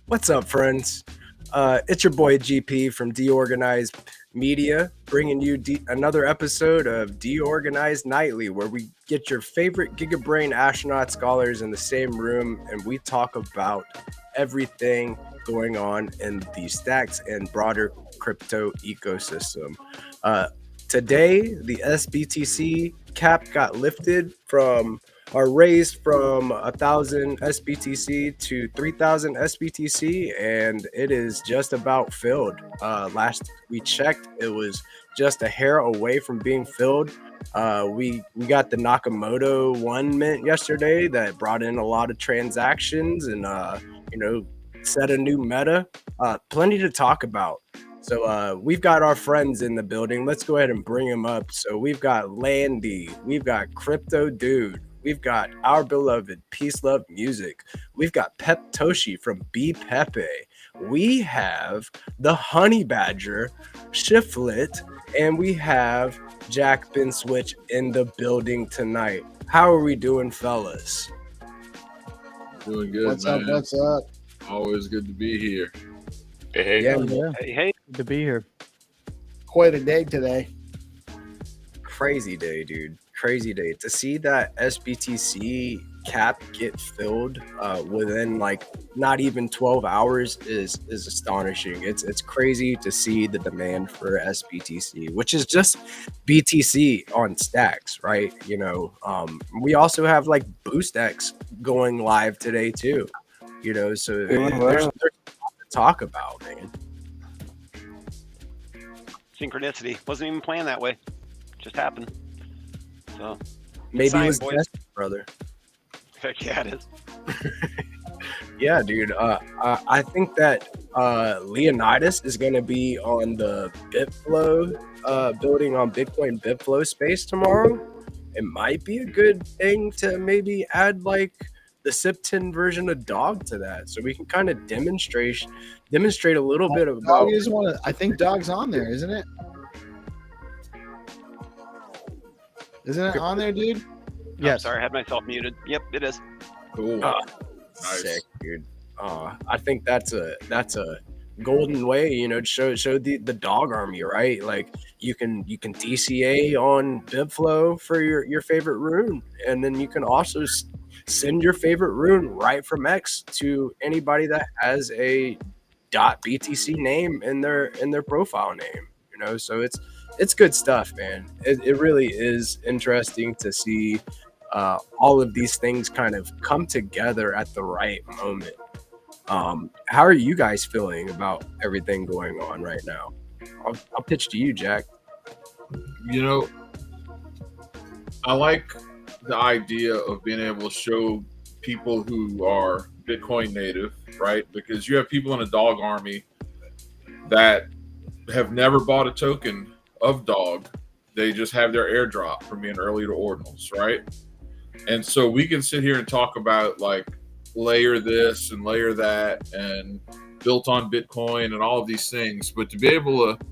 What's up, friends? It's your boy GP from DeOrganized Media, bringing you another episode of DeOrganized Nightly, where we get your favorite GigaBrain astronaut scholars in the same room, and we talk about everything going on in the Stacks and broader crypto ecosystem. Today, the SBTC cap got lifted raised from 1,000 SBTC to 3,000 SBTC, and it is just about filled. Last we checked, it was just a hair away from being filled. We got the Nakamoto 1 mint yesterday that brought in a lot of transactions and set a new meta. Plenty to talk about. So we've got our friends in the building. Let's go ahead and bring them up. So we've got Landy, we've got Crypto Dude, we've got our beloved Peace Love Music, we've got Pep Toshi from B Pepe, we have the Honey Badger, Shiflet, and we have Jack Bin Switch in the building tonight. How are we doing, fellas? Doing good, What's man. What's up? Always good to be here. Hey, Hey, good to be here. Quite a day today. Crazy day, dude. Crazy day. To see that SBTC cap get filled within like not even 12 hours is astonishing. It's crazy to see the demand for SBTC, which is just BTC on Stacks, right? We also have like BoostX going live today too. So there's a lot to talk about, man. synchronicity. Wasn't even planned that way. Just happened. So Maybe it was destined, brother. Heck yeah, it is. Yeah, dude. I think that Leonidas is going to be on the BitFlow building on Bitcoin BitFlow space tomorrow. It might be a good thing to maybe add like the SIP10 version of Dog to that, so we can kind of demonstrate a little bit about. Dog is one. I think Dog's on there, isn't it? Isn't it on there, dude? Yeah. Sorry, I had myself muted. Yep, it is. Cool. Nice. Sick, dude. I think that's a golden way, to show the dog army, right? Like you can DCA on BitFlow for your favorite rune, and then you can also send your favorite rune right from X to anybody that has a .btc name in their profile name. So it's good stuff, man. It really is interesting to see all of these things kind of come together at the right moment. How are you guys feeling about everything going on right now? I'll pitch to you, Jack. I like the idea of being able to show people who are Bitcoin native, right? Because you have people in a dog army that have never bought a token of Dog. They just have their airdrop from being early to ordinals, right? And so we can sit here and talk about like layer this and layer that and built on Bitcoin and all of these things, but to be able to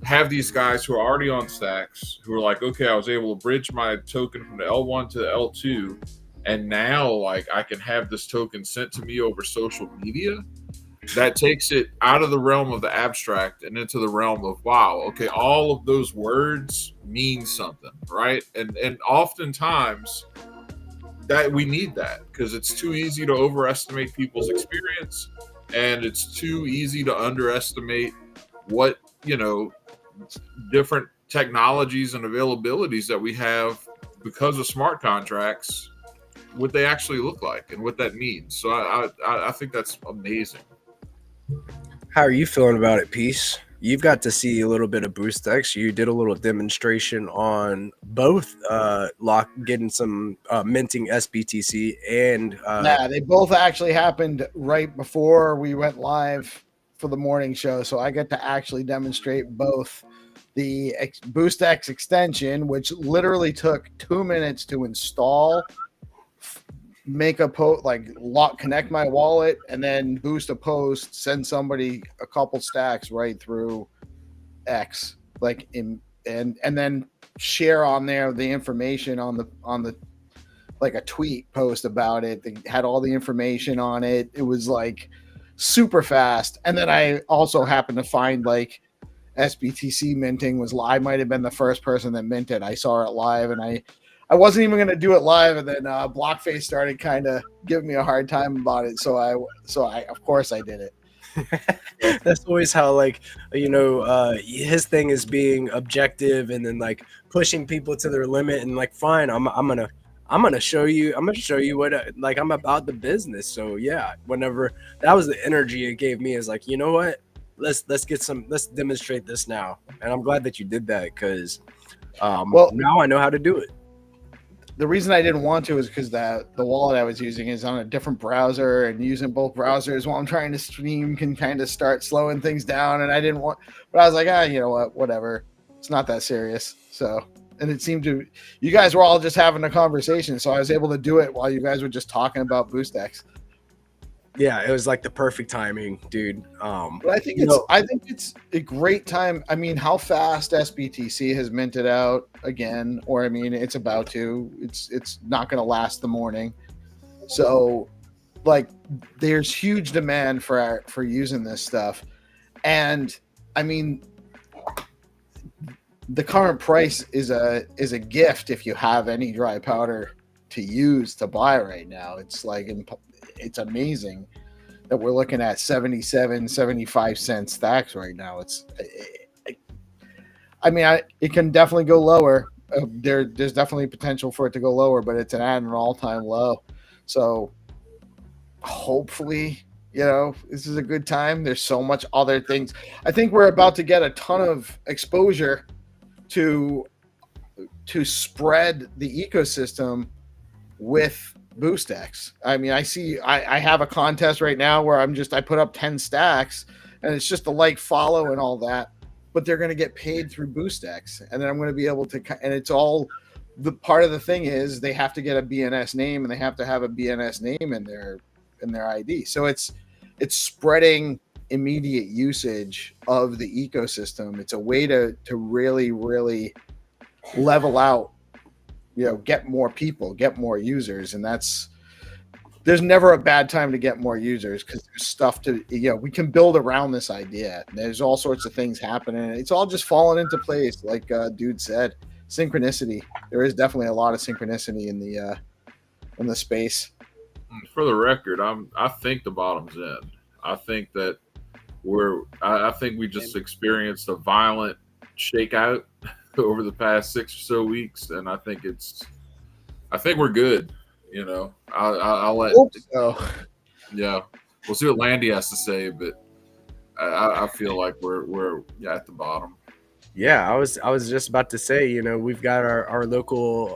have these guys who are already on stacks who are like, okay, I was able to bridge my token from the L1 to the L2, and now like I can have this token sent to me over social media. That takes it out of the realm of the abstract and into the realm of, wow, okay, all of those words mean something, right? And oftentimes that we need that because it's too easy to overestimate people's experience, and it's too easy to underestimate what, different technologies and availabilities that we have because of smart contracts, what they actually look like and what that means. So I think that's amazing. How are you feeling about it, Peace? You've got to see a little bit of BoostX. You did a little demonstration on both getting some minting SBTC and Yeah, they both actually happened right before we went live for the morning show. So I get to actually demonstrate both the BoostX extension, which literally took 2 minutes to install, make a post, connect my wallet, and then boost a post, send somebody a couple stacks right through X, and then share on there the information on the like a tweet post about it. They had all the information on it. It was like super fast. And then I also happened to find like SBTC minting I might have been the first person that minted. I saw it live, and I wasn't even going to do it live. And then Blockface started kind of giving me a hard time about it. So I of course I did it. That's always how his thing is being objective and then like pushing people to their limit and like, fine, I'm gonna show you what I'm about the business. So yeah, whenever that was the energy it gave me, is like, you know what, let's demonstrate this now. And I'm glad that you did that because now I know how to do it. The reason I didn't want to is because the wallet I was using is on a different browser, and using both browsers while I'm trying to stream can kind of start slowing things down. And I didn't want, but I was like, you know what, whatever. It's not that serious. So, and it seemed you guys were all just having a conversation. So I was able to do it while you guys were just talking about BoostX. Yeah, it was like the perfect timing, dude. But I think it's a great time. I mean, how fast SBTC has minted out again, or I mean, it's about to. It's not going to last the morning. So, like, there's huge demand for using this stuff, and I mean, the current price is a gift if you have any dry powder to use to buy right now. It's like it's amazing that we're looking at 75 cent stacks right now. It can definitely go lower. There's definitely potential for it to go lower, but it's at an all-time low. So hopefully, this is a good time. There's so much other things. I think we're about to get a ton of exposure to spread the ecosystem with BoostX. I mean, I have a contest right now where I put up 10 stacks, and it's just a follow and all that, but they're going to get paid through BoostX, and then I'm going to be able to, and it's all, the part of the thing is they have to get a BNS name, and they have to have a BNS name in their ID. So it's spreading immediate usage of the ecosystem. It's a way to really, really level out, get more people, get more users. And there's never a bad time to get more users, because there's stuff we can build around this idea. There's all sorts of things happening. It's all just falling into place. Like dude said, synchronicity. There is definitely a lot of synchronicity in the space. For the record, I think the bottom's in. I think that I think we just experienced a violent shakeout over the past 6 or so weeks, and I think we're good. I'll let. Hope so. Yeah, we'll see what Landy has to say, but I feel like we're at the bottom. Yeah, I was just about to say, we've got our local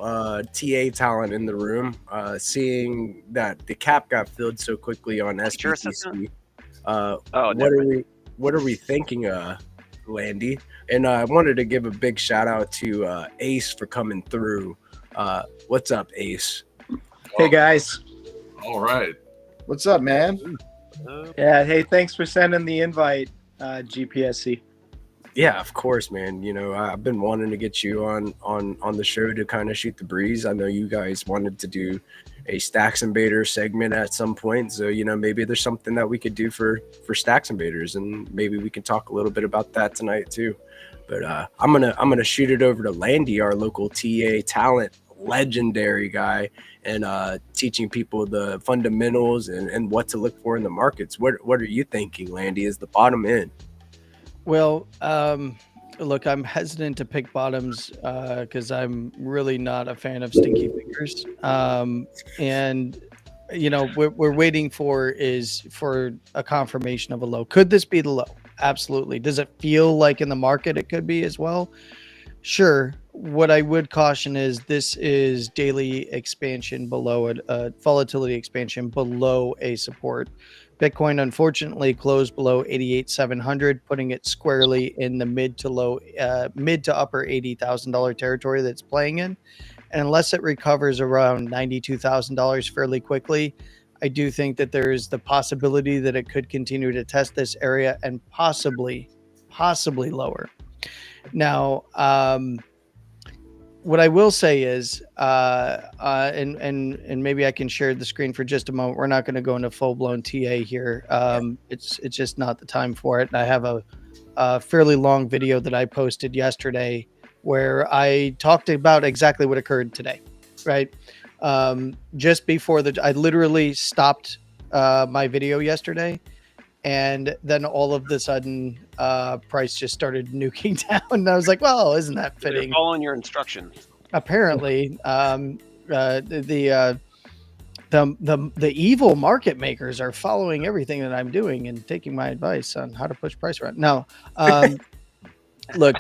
TA talent in the room. Seeing that the cap got filled so quickly on SBTC, what are we thinking, Landy? And I wanted to give a big shout out to Ace for coming through. What's up, Ace? Hey guys. All right. What's up, man? Yeah. Hey, thanks for sending the invite, GPSC. Yeah, of course, man. You know, I've been wanting to get you on the show to kind of shoot the breeze. I know you guys wanted to do a Stacks Invader segment at some point, so you know maybe there's something that we could do for Stacks Invaders, and maybe we can talk a little bit about that tonight too. But I'm gonna shoot it over to Landy, our local TA talent, legendary guy, and teaching people the fundamentals and what to look for in the markets. What are you thinking, Landy? Is the bottom in? Well, look, I'm hesitant to pick bottoms because I'm really not a fan of stinky fingers. And you know, we're waiting for a confirmation of a low. Could this be the low? Absolutely. Does it feel like in the market it could be as well? Sure. What I would caution is this is daily expansion below it, volatility expansion below a support. Bitcoin unfortunately closed below 88,700, putting it squarely in the mid to upper $80,000 territory that's playing in. And unless it recovers around $92,000 fairly quickly, I do think that there is the possibility that it could continue to test this area and possibly lower. Now, what I will say is, and maybe I can share the screen for just a moment. We're not going to go into full blown TA here. It's just not the time for it. And I have a fairly long video that I posted yesterday where I talked about exactly what occurred today, right? Just before I literally stopped my video yesterday. And then all of the sudden, price just started nuking down. And I was like, well, isn't that fitting? They're following your instructions. Apparently, the evil market makers are following everything that I'm doing and taking my advice on how to push price around. No, look,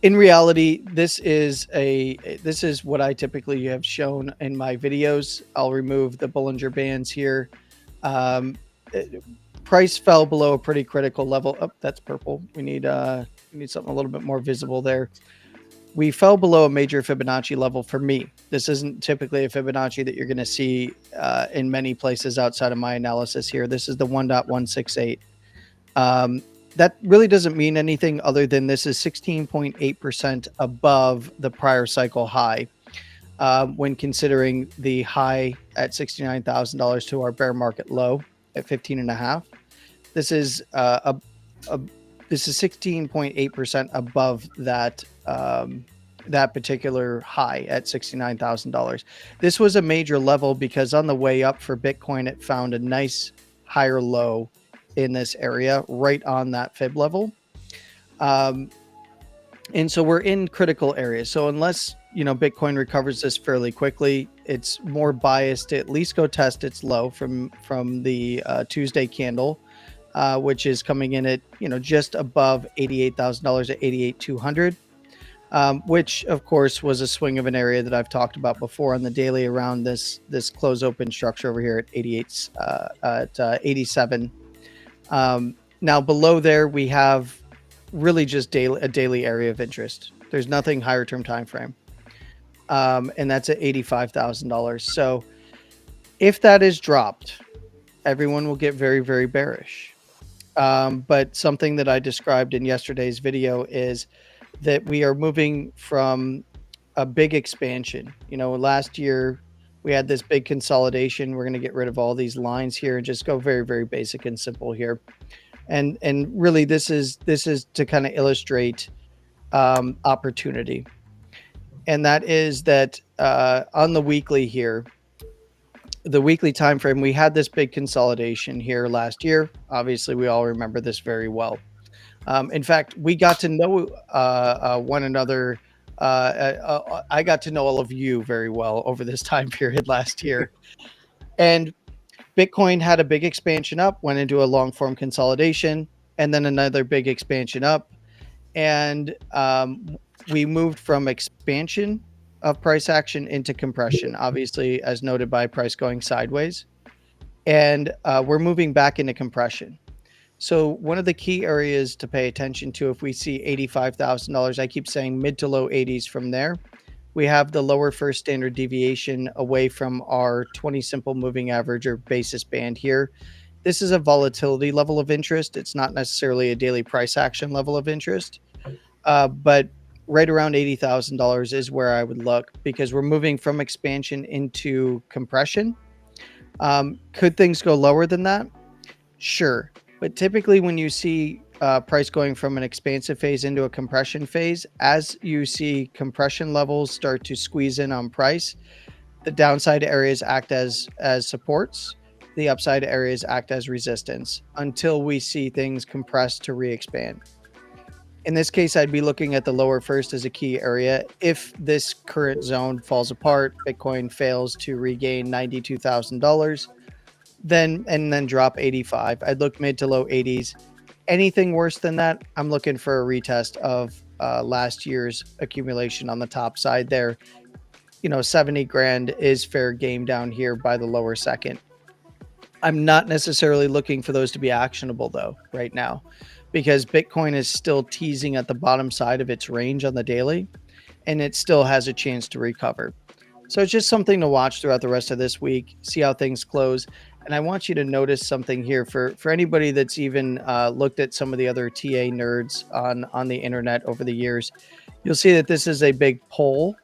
in reality, this is what I typically have shown in my videos. I'll remove the Bollinger Bands here. Price fell below a pretty critical level. Oh, that's purple. We need something a little bit more visible there. We fell below a major Fibonacci level for me. This isn't typically a Fibonacci that you're going to see in many places outside of my analysis here. This is the 1.168. That really doesn't mean anything other than this is 16.8% above the prior cycle high. When considering the high at $69,000 to our bear market low at 15.5. This is this is 16.8% above that that particular high at $69,000. This was a major level because on the way up for Bitcoin, it found a nice higher low in this area, right on that fib level. And so we're in critical areas. So unless Bitcoin recovers this fairly quickly, it's more biased to at least go test its low from the Tuesday candle, which is coming in at just above $88,000 at 88,200, which of course was a swing of an area that I've talked about before on the daily around this close open structure over here at 88 at 87. Now below there we have really just a daily area of interest. There's nothing higher term time frame. And that's at $85,000. So if that is dropped, everyone will get very, very bearish. But something that I described in yesterday's video is that we are moving from a big expansion. Last year we had this big consolidation. We're going to get rid of all these lines here and just go very, very basic and simple here. And really this is to kind of illustrate opportunity. And that is that on the weekly here, the weekly time frame, we had this big consolidation here last year. Obviously, we all remember this very well. In fact, we got to know one another. I got to know all of you very well over this time period last year. And Bitcoin had a big expansion up, went into a long form consolidation, and then another big expansion up. And we moved from expansion of price action into compression, obviously, as noted by price going sideways. And we're moving back into compression. So one of the key areas to pay attention to, if we see $85,000, I keep saying mid to low 80s from there, we have the lower first standard deviation away from our 20 simple moving average or basis band here. this is a volatility level of interest. It's not necessarily a daily price action level of interest, but right around $80,000 is where I would look, because we're moving from expansion into compression. Could things go lower than that? Sure. But typically when you see price going from an expansive phase into a compression phase, as you see compression levels start to squeeze in on price, the downside areas act as supports, the upside areas act as resistance until we see things compress to re-expand. In this case, I'd be looking at the lower first as a key area. If this current zone falls apart, Bitcoin fails to regain $92,000, then drop 85, I'd look mid to low 80s. Anything worse than that, I'm looking for a retest of last year's accumulation on the top side there. 70 grand is fair game down here by the lower second. I'm not necessarily looking for those to be actionable though right now, because Bitcoin is still teasing at the bottom side of its range on the daily, and it still has a chance to recover. So it's just something to watch throughout the rest of this week, see how things close. And I want you to notice something here for anybody that's even looked at some of the other TA nerds on the internet over the years. You'll see that this is a big pull,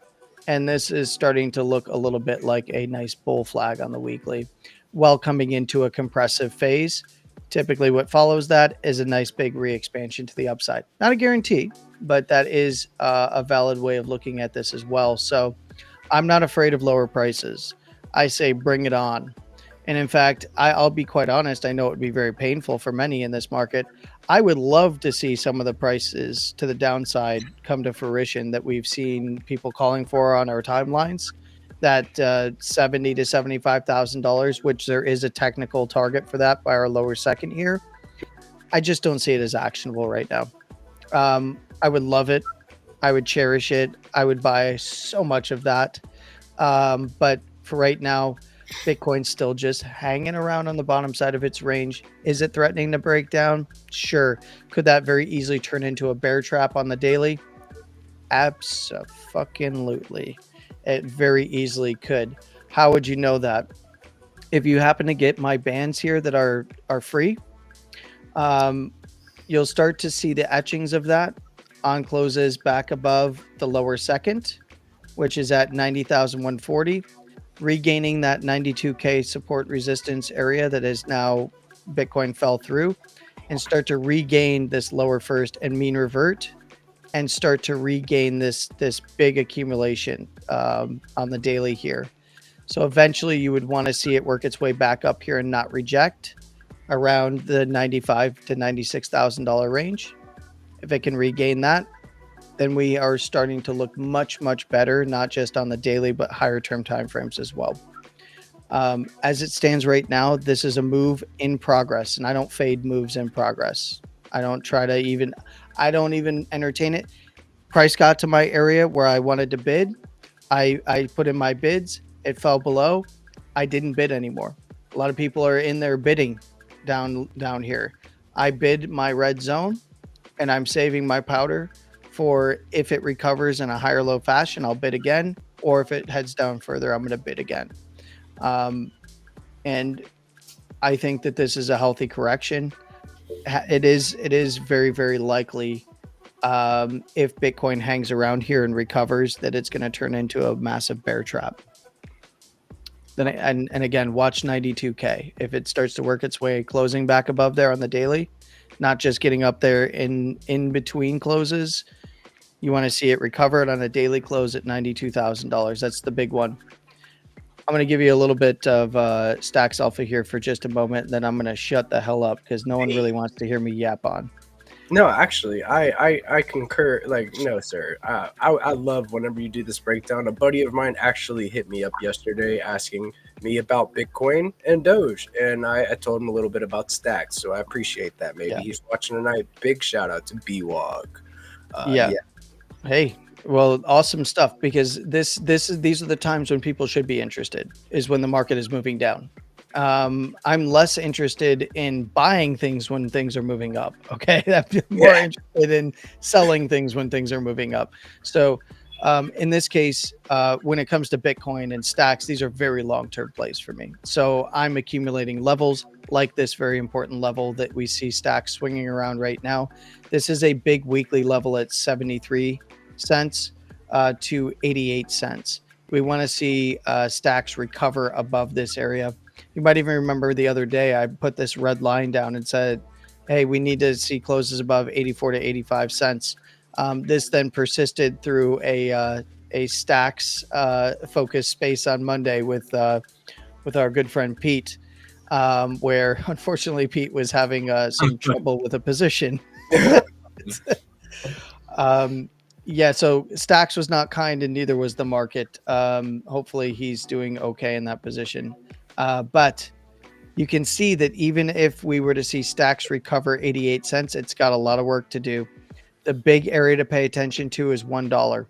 and this is starting to look a little bit like a nice bull flag on the weekly while coming into a compressive phase. Typically what follows that is a nice big re-expansion to the upside. Not a guarantee, but that is a valid way of looking at this as well. So I'm not afraid of lower prices. I say bring it on. And in fact, I'll be quite honest, I know it would be very painful for many in this market. I would love to see some of the prices to the downside come to fruition that we've seen people calling for on our timelines. That $70,000 to $75,000, which there is a technical target for that by our lower second here. I just don't see it as actionable right now. I would love it. I would cherish it. I would buy so much of that. But for right now, Bitcoin's still just hanging around on the bottom side of its range. Is it threatening to break down? Sure. Could that very easily turn into a bear trap on the daily? Abso-fucking-lutely. It very easily could. How would you know that? If you happen to get my bands here that are free, you'll start to see the etchings of that on closes back above the lower second, which is at 90,140, regaining that 92K support resistance area that is now Bitcoin fell through, and start to regain this lower first and mean revert, and start to regain this big accumulation on the daily here. So eventually you would want to see it work its way back up here and not reject around the $95,000 to $96,000 range. If it can regain that, then we are starting to look much, much better, not just on the daily, but higher term timeframes as well. As it stands right now, this is a move in progress, and I don't fade moves in progress. I don't even entertain it. Price got to my area where I wanted to bid. I put in my bids. It fell below. I didn't bid anymore. A lot of people are in there bidding down here. I bid my red zone, and I'm saving my powder for if it recovers in a higher low fashion, I'll bid again. Or if it heads down further, I'm going to bid again. And I think that this is a healthy correction. It is very, very likely if Bitcoin hangs around here and recovers, that it's going to turn into a massive bear trap. Then and again, watch 92K. If it starts to work its way closing back above there on the daily, not just getting up there in between closes, you want to see it recover it on a daily close at $92,000. That's the big one. I'm going to give you a little bit of Stacks Alpha here for just a moment, and then I'm going to shut the hell up because no one really wants to hear me yap on. No, actually, I concur. Like, no, sir. I love whenever you do this breakdown. A buddy of mine actually hit me up yesterday asking me about Bitcoin and Doge, and I told him a little bit about Stacks, so I appreciate that. Maybe he's watching tonight. Big shout out to BWOG. Yeah. Hey, well, awesome stuff, because these are the times when people should be interested, is when the market is moving down. I'm less interested in buying things when things are moving up. Okay. I'm more interested in selling things when things are moving up. So In this case, when it comes to Bitcoin and stacks, these are very long-term plays for me. So I'm accumulating levels like this very important level that we see stacks swinging around right now. This is a big weekly level at 73 cents to 88 cents. We want to see stacks recover above this area. You might even remember the other day I put this red line down and said, hey, we need to see closes above 84 to 85 cents. This then persisted through a stacks focus space on Monday with our good friend Pete, where unfortunately Pete was having some trouble with a position. Yeah, so stacks was not kind, and neither was the market. Hopefully, he's doing okay in that position. But you can see that even if we were to see stacks recover 88 cents, it's got a lot of work to do. The big area to pay attention to is $1.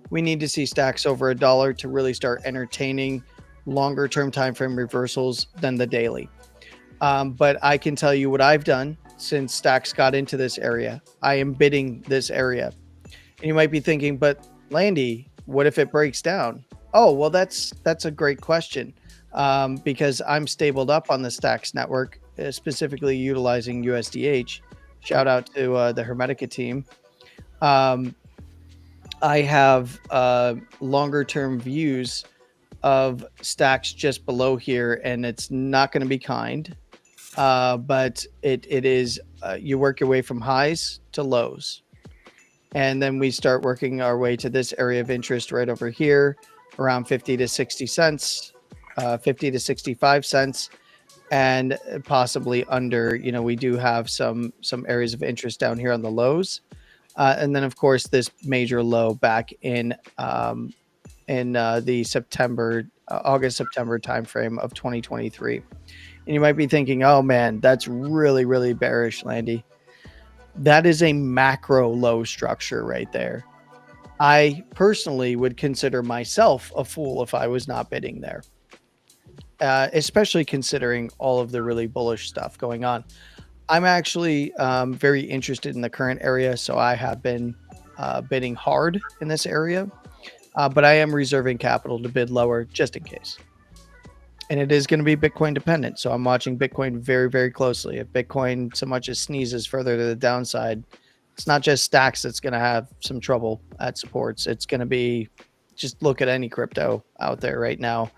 We need to see stacks over $1 to really start entertaining longer term time frame reversals than the daily. But I can tell you what I've done since stacks got into this area. I am bidding this area. And you might be thinking, but Landy, what if it breaks down? Oh, well, that's a great question. Because I'm stabled up on the stacks network, specifically utilizing USDH. Shout out to the Hermetica team. I have longer term views of stacks just below here, and it's not going to be kind, but it is you work your way from highs to lows, and then we start working our way to this area of interest right over here, around 50 to 60 cents, 50 to 65 cents, and possibly under. You know, we do have some areas of interest down here on the lows, and then of course this major low back in the August September timeframe of 2023. And you might be thinking, oh man, that's really, really bearish, Landy. That is a macro low structure right there. I personally would consider myself a fool if I was not bidding there, especially considering all of the really bullish stuff going on. I'm actually very interested in the current area, so I have been bidding hard in this area, but I am reserving capital to bid lower just in case. And it is going to be Bitcoin dependent, so I'm watching Bitcoin very, very closely. If Bitcoin so much as sneezes further to the downside, it's not just stacks that's going to have some trouble at supports. It's going to be, just look at any crypto out there right now.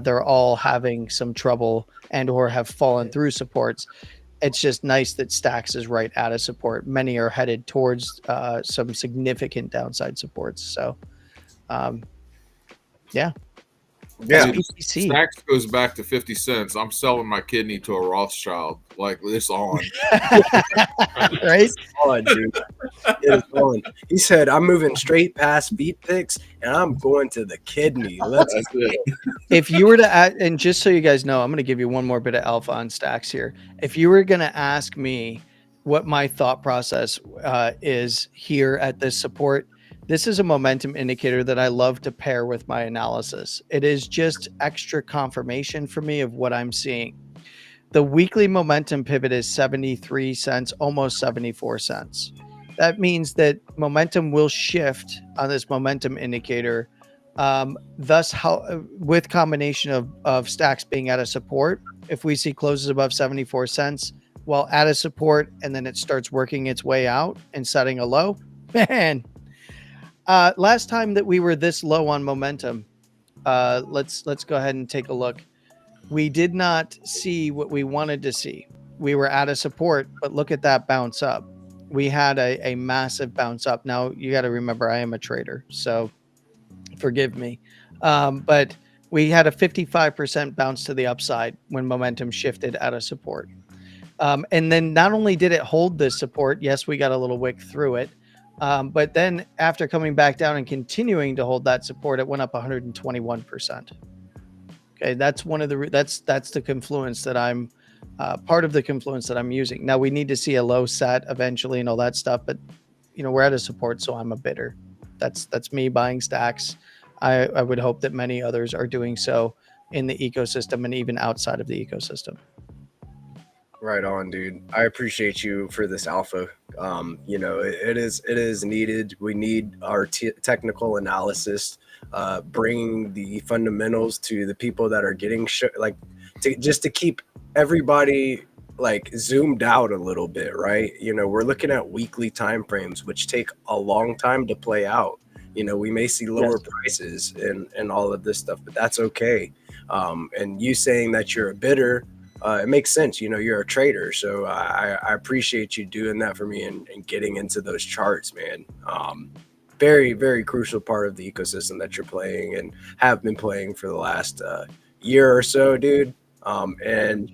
They're all having some trouble and or have fallen through supports. It's just nice that stacks is right at a support. Many are headed towards some significant downside supports. So, yeah. Yeah. SPCC. Stacks goes back to 50 cents. I'm selling my kidney to a Rothschild. Like this on. Right? On, dude. It is on. He said, I'm moving straight past beat picks and I'm going to the kidney. Let's That's it. If you were to add, and just so you guys know, I'm going to give you one more bit of alpha on stacks here. If you were going to ask me what my thought process is here at this support, this is a momentum indicator that I love to pair with my analysis. It is just extra confirmation for me of what I'm seeing. The weekly momentum pivot is 73 cents, almost 74 cents. That means that momentum will shift on this momentum indicator. Thus, how with combination of stacks being at a support, if we see closes above 74 cents, well, at a support, and then it starts working its way out and setting a low, man. Last time that we were this low on momentum, let's go ahead and take a look. We did not see what we wanted to see. We were at a support, but look at that bounce up. We had a massive bounce up. Now, you got to remember, I am a trader, so forgive me. But we had a 55% bounce to the upside when momentum shifted at a support. And then not only did it hold this support, yes, we got a little wick through it. But then after coming back down and continuing to hold that support, it went up 121%. Okay, that's one of the that's the confluence that I'm part of the confluence that I'm using. Now we need to see a low set eventually and all that stuff, but you know, we're at a support, so I'm a bidder. That's me buying stacks. I would hope that many others are doing so in the ecosystem and even outside of the ecosystem. Right on, dude. I appreciate you for this alpha. It is needed. We need our technical analysis, bringing the fundamentals to the people that are getting just to keep everybody like zoomed out a little bit, right? We're looking at weekly time frames, which take a long time to play out. We may see lower prices and all of this stuff, but that's okay. And you saying that you're a bidder, it makes sense. You're a trader, so I appreciate you doing that for me and getting into those charts, man. Very, very crucial part of the ecosystem that you're playing and have been playing for the last year or so, dude. And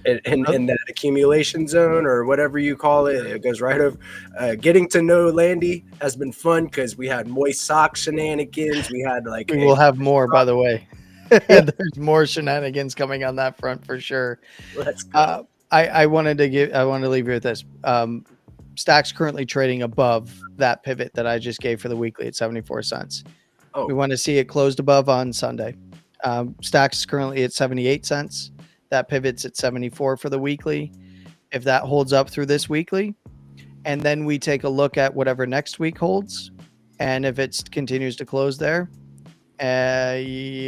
in that accumulation zone or whatever you call it, it goes right over. Getting to know Landy has been fun because we had moist sock shenanigans. We had we will have more, by the way. There's more shenanigans coming on that front for sure. Let's go. I wanted to leave you with this. Stack's currently trading above that pivot that I just gave for the weekly at 74 cents. Oh. We want to see it closed above on Sunday. Stack's currently at 78 cents. That pivot's at 74 for the weekly. If that holds up through this weekly, and then we take a look at whatever next week holds, and if it continues to close there, I'll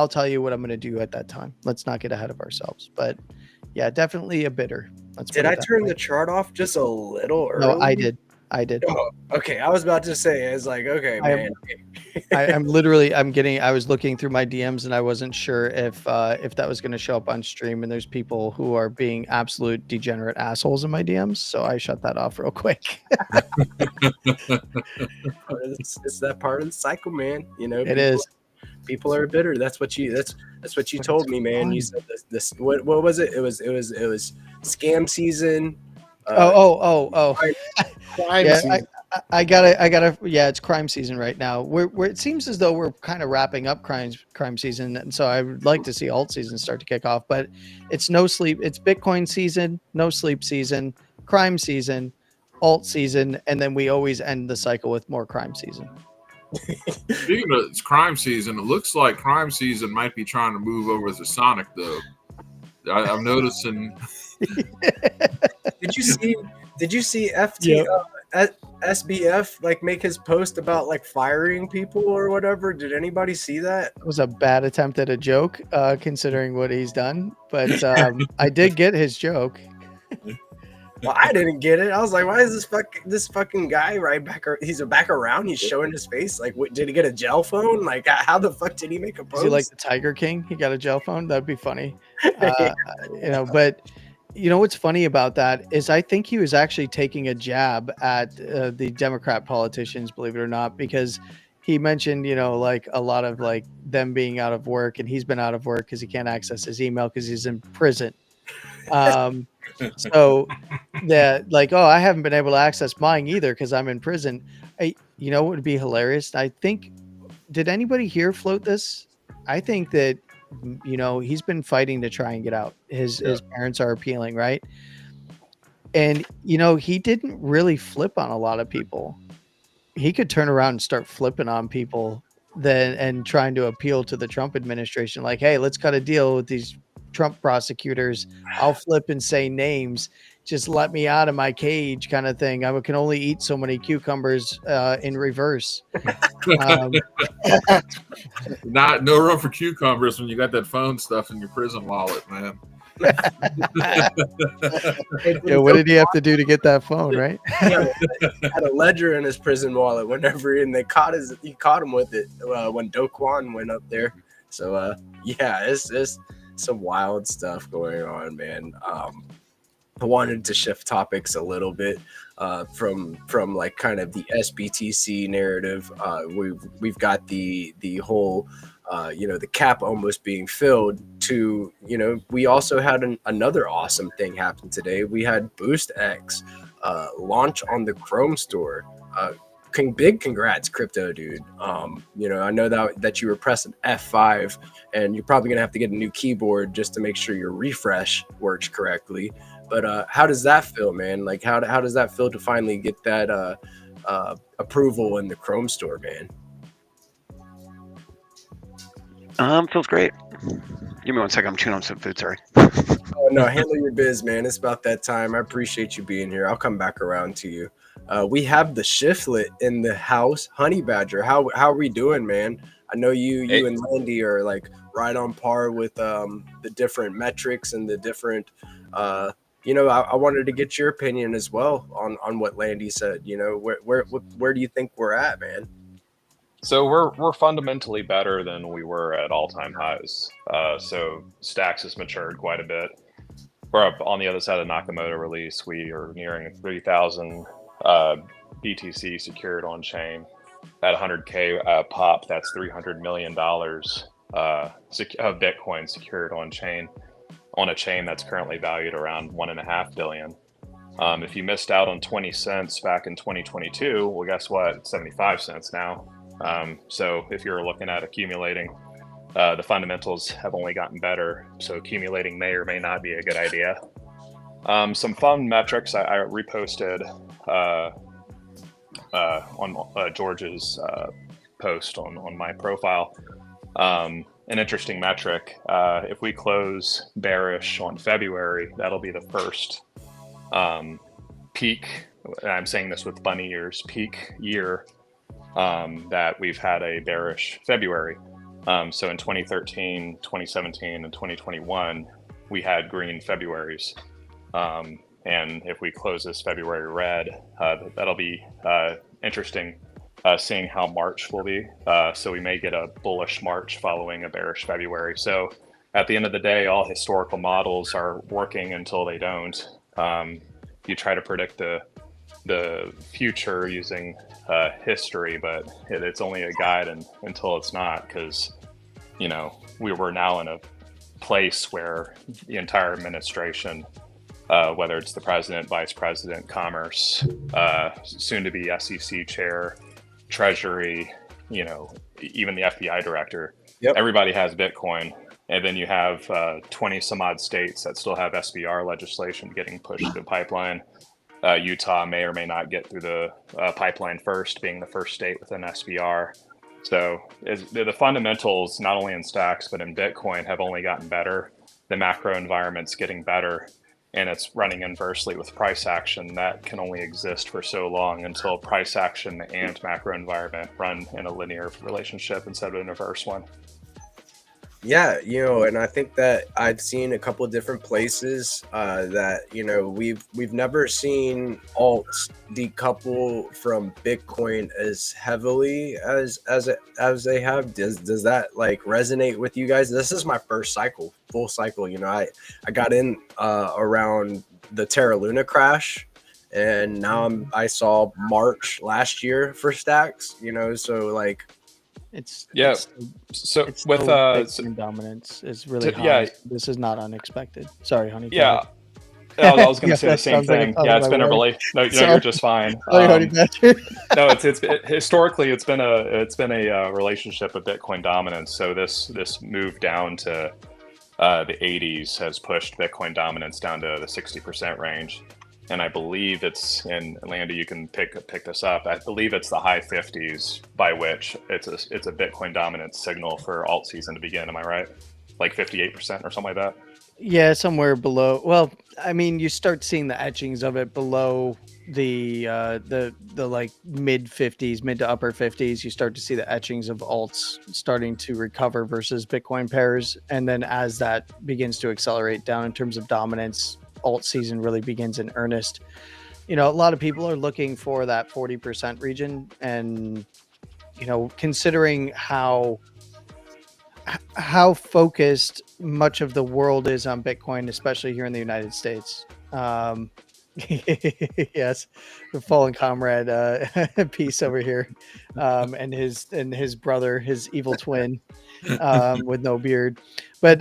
tell you what I'm going to do at that time. Let's not get ahead of ourselves. But yeah, definitely a bidder. Did I turn the chart off just a little early? No, I did. Oh, okay. I was about to say, it's like, okay, man. I was looking through my DMs and I wasn't sure if that was going to show up on stream, and there's people who are being absolute degenerate assholes in my DMs. So I shut that off real quick. It's that part of the cycle, man. It is. People are bitter. That's what you told me, man. You said this. What was it? It was scam season. Crime season. I gotta. Yeah, it's crime season right now. Where it seems as though we're kind of wrapping up crime season, and so I would like to see alt season start to kick off. But it's no sleep. It's Bitcoin season, no sleep season, crime season, alt season, and then we always end the cycle with more crime season. Speaking of it's crime season, it looks like crime season might be trying to move over to Sonic, though. I'm noticing. Did you see SBF like make his post about like firing people or whatever? Did anybody see that? It was a bad attempt at a joke, considering what he's done. But I did get his joke. Well, I didn't get it. I was like, why is this fucking guy right back? He's back around. He's showing his face. Like, what, did he get a gel phone? Like, how the fuck did he make a post? Is he like the Tiger King? He got a gel phone? That'd be funny. But what's funny about that is I think he was actually taking a jab at the Democrat politicians, believe it or not, because he mentioned, like a lot of like them being out of work, and he's been out of work because he can't access his email because he's in prison. So that like, oh, I haven't been able to access mine either because I'm in prison. What would be hilarious? I think, did anybody here float this? I think that, he's been fighting to try and get out. His parents are appealing, right? And, he didn't really flip on a lot of people. He could turn around and start flipping on people and trying to appeal to the Trump administration. Like, hey, let's cut a deal with these Trump prosecutors. I'll flip and say names. Just let me out of my cage, kind of thing. I can only eat so many cucumbers in reverse. No room for cucumbers when you got that phone stuff in your prison wallet, man. Yeah, what did he have to do to get that phone, right? Yeah, he had a ledger in his prison wallet and he caught him with it when Do Kwon went up there. So it's some wild stuff going on, man. I wanted to shift topics a little bit from like kind of the SBTC narrative. We've got the whole the cap almost being filled to, we also had another awesome thing happen today. We had BoostX launch on the Chrome store. Big congrats, crypto dude. I know that you were pressing F5 and you're probably gonna have to get a new keyboard just to make sure your refresh works correctly. But how does that feel, man? Like how does that feel to finally get that approval in the Chrome store, man? Feels great. Give me 1 second. I'm chewing on some food. Sorry. Oh, no, handle your biz, man. It's about that time. I appreciate you being here. I'll come back around to you. We have the shiftlet in the house. Honey Badger, how are we doing, man? I know you and Landy are like right on par with the different metrics and the different. I wanted to get your opinion as well on what Landy said. You know, where do you think we're at, man? So we're fundamentally better than we were at all-time highs. So Stacks has matured quite a bit. We're up on the other side of the Nakamoto release. We are nearing 3,000 BTC secured on chain. At 100K pop, that's $300 million of Bitcoin secured on chain, on a chain that's currently valued around $1.5 billion. If you missed out on 20 cents back in 2022, well, guess what? It's 75 cents now. So if you're looking at accumulating, the fundamentals have only gotten better. So accumulating may or may not be a good idea. Some fun metrics I reposted on George's post on my profile. An interesting metric. If we close bearish on February, that'll be the first peak. And I'm saying this with bunny ears, peak year that we've had a bearish February. So in 2013, 2017, and 2021, we had green Februaries. And if we close this February red, that'll be interesting seeing how March will be. So we may get a bullish March following a bearish February. So at the end of the day, all historical models are working until they don't. You try to predict the future using history, but it's only a guide until it's not, because, you know, we were now in a place where the entire administration, whether it's the president, vice president, commerce, soon to be SEC chair, treasury, you know, even the FBI director, everybody has Bitcoin. And then you have 20 some odd states that still have SBR legislation getting pushed through the pipeline. Utah may or may not get through the pipeline first, being the first state with an SBR. So the fundamentals, not only in Stacks, but in Bitcoin, have only gotten better. The macro environment's getting better, and it's running inversely with price action. That can only exist for so long until price action and macro environment run in a linear relationship instead of an inverse one. Yeah, you know, and I think that I've seen a couple of different places that, you know, we've never seen alts decouple from Bitcoin as heavily as they have. Does that like resonate with you guys? This is my first full cycle. You know, I got in around the Terra Luna crash, and now I saw March last year for Stacks. You know, so like. So with Bitcoin dominance is really high. Yeah, this is not unexpected. Sorry, honey. Yeah, I was going to say the same sounds like thing. a Yeah, it's been a word. no, you're just fine. Sorry, honey badger. No, it's historically it's been a relationship of Bitcoin dominance. So this move down to the 80s has pushed Bitcoin dominance down to the 60% range. And I believe it's in Landy. You can pick this up. I believe it's the high 50s by which it's a Bitcoin dominance signal for alt season to begin. Am I right? Like 58% or something like that. Yeah, somewhere below. Well, I mean, you start seeing the etchings of it below the like mid 50s, mid to upper 50s. You start to see the etchings of alts starting to recover versus Bitcoin pairs, and then as that begins to accelerate down in terms of dominance, alt season really begins in earnest. You know, a lot of people are looking for that 40% region, and, you know, considering how focused much of the world is on Bitcoin, especially here in the United States. Yes, the fallen comrade piece over here, and his brother, his evil twin, with no beard. But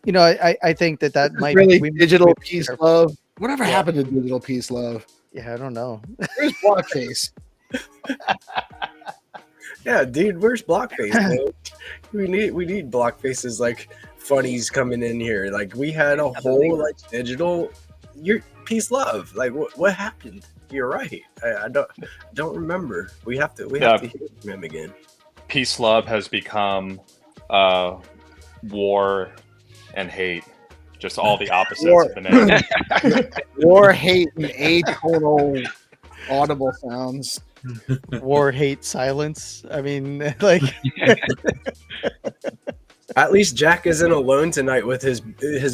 you know, I think that might really be digital peace love. Whatever Yeah. happened to digital peace love? Yeah, I don't know. Where's Blockface? Yeah, dude, where's Blockface, man? We need Blockface's like funnies coming in here. Like we had a whole like digital peace love. Like what happened? You're right. I don't remember. We have to hear from him again. Peace love has become war and hate Just all the opposites War. of the name. War, hate, and atonal audible sounds. War, hate, silence. I mean, like, At least Jack isn't alone tonight with his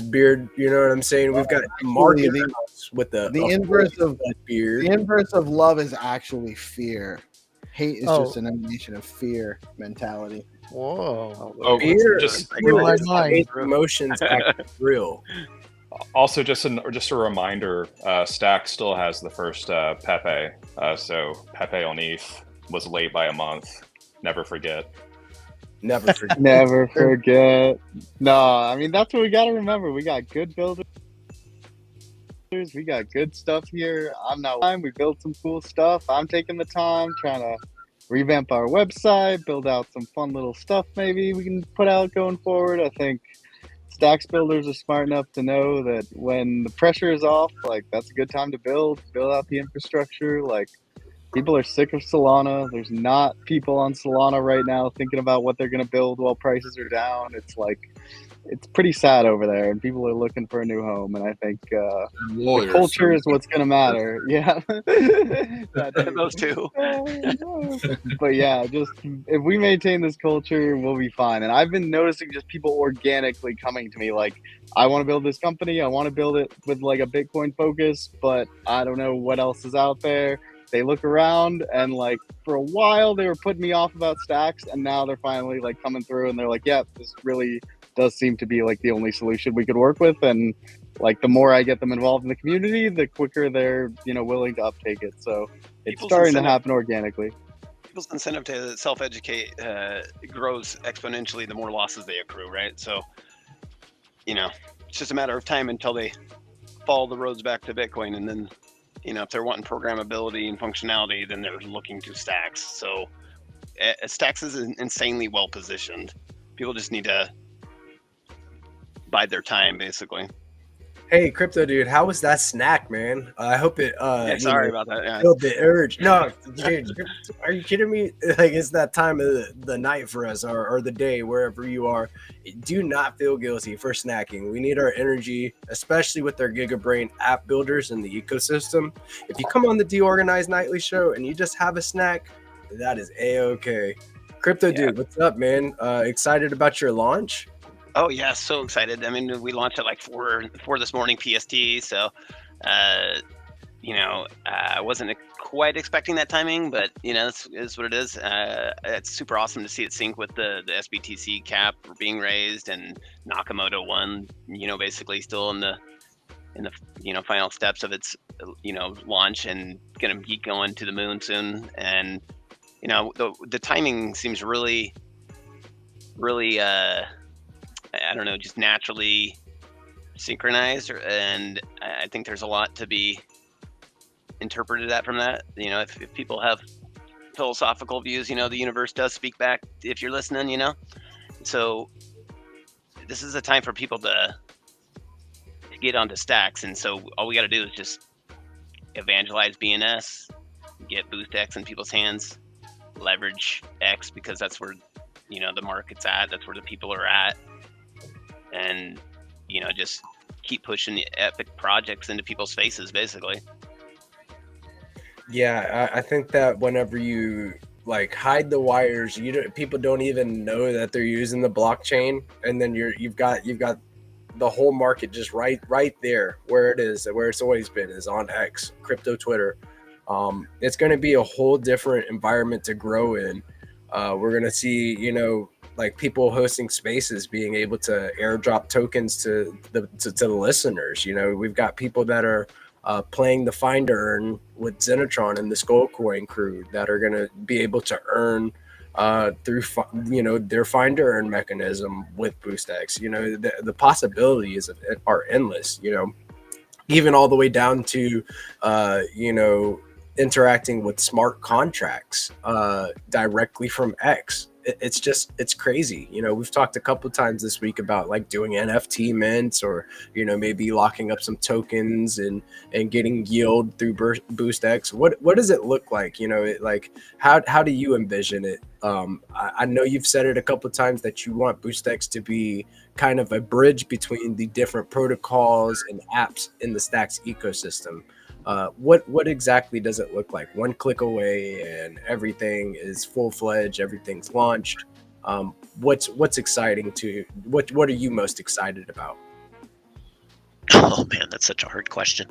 beard. You know what I'm saying? We've got Mark in the house with The a inverse of beard. the inverse of love is actually fear. Hate is Oh. just an emanation of fear mentality. whoa. Oh, Fear, just fear my is mind. emotions act real. also just a reminder. Stack still has the first Pepe. So Pepe on ETH was late by a month. Never forget. Never forget. Never forget. No, I mean that's what we got to remember. We got good builders. We got good stuff here. I'm not lying. We built some cool stuff. I'm taking the time trying to revamp our website, build out some fun little stuff maybe we can put out going forward. I think Stacks builders are smart enough to know that when the pressure is off, like that's a good time to build out the infrastructure. Like people are sick of Solana. There's not people on Solana right now thinking about what they're going to build while prices are down. It's like, it's pretty sad over there, and people are looking for a new home. And I think the Lawyers. culture is what's going to matter. Yeah. Those two. But yeah, just if we maintain this culture, we'll be fine. And I've been noticing just people organically coming to me like, I want to build this company. I want to build it with like a Bitcoin focus, but I don't know what else is out there. They look around and like for a while they were putting me off about Stacks, and now they're finally like coming through and they're like, yeah, this really does seem to be like the only solution we could work with. And like the more I get them involved in the community, the quicker they're, you know, willing to uptake it. So it's People's starting to incentive- happen organically. People's incentive to self-educate grows exponentially the more losses they accrue, right? So, you know, it's just a matter of time until they follow the roads back to Bitcoin. And then, you know, if they're wanting programmability and functionality, then they're looking to Stacks. So Stacks is insanely well positioned. People just need to bide their time, basically. Hey, Crypto Dude, how was that snack, man? I hope it Yeah, sorry about that. Yeah. filled the urge. No, dude, are you kidding me? Like, it's that time of the night for us, or the day, wherever you are. Do not feel guilty for snacking. We need our energy, especially with our GigaBrain app builders in the ecosystem. If you come on the DeOrganized Nightly Show and you just have a snack, that is A-okay. Crypto Dude, what's up, man? Excited about your launch? Oh yeah, so excited. I mean, we launched at like 4 this morning PST. So, you know, I wasn't quite expecting that timing, but you know, it's what it is. It's super awesome to see it sync with the SBTC cap being raised, and Nakamoto won. You know, basically still in the you know final steps of its you know launch, and gonna be going to the moon soon. And you know, the timing seems really I don't know, just naturally synchronized, and I think there's a lot to be interpreted from that. You know, if people have philosophical views, you know, the universe does speak back if you're listening, you know. So this is a time for people to get onto Stacks, and so all we got to do is just evangelize BNS, get Boost X in people's hands, leverage X because that's where, you know, the market's at, that's where the people are at. And, you know, just keep pushing the epic projects into people's faces, basically. Yeah, I think that whenever you like hide the wires, people don't even know that they're using the blockchain, and then you've got the whole market just right there where it is, where it's always been, is on X, crypto Twitter. It's going to be a whole different environment to grow in. We're going to see, you know, like people hosting spaces being able to airdrop tokens to the listeners. You know, we've got people that are playing the find to earn with Zenitron and the Skullcoin crew that are going to be able to earn through, you know, their find to earn mechanism with BoostX. You know, the possibilities are endless, you know, even all the way down to, you know, interacting with smart contracts directly from X. it's crazy. You know, we've talked a couple times this week about like doing NFT mints, or you know, maybe locking up some tokens and getting yield through BoostX. What does it look like? You know, like how do you envision it? I know you've said it a couple times that you want BoostX to be kind of a bridge between the different protocols and apps in the Stacks ecosystem. What exactly does it look like? One click away and everything is full-fledged, everything's launched. What's exciting to what are you most excited about? Oh man, that's such a hard question.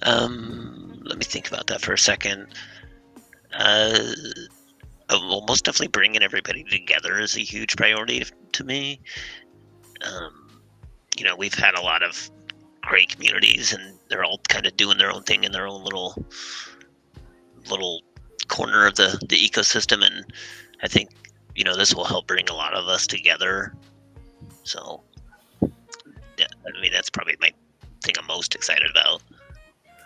Let me think about that for a second. Well, most definitely bringing everybody together is a huge priority to me. You know, we've had a lot of great communities, and they're all kind of doing their own thing in their own little corner of the ecosystem, and I think, you know, this will help bring a lot of us together. So yeah, I mean, that's probably my thing I'm most excited about.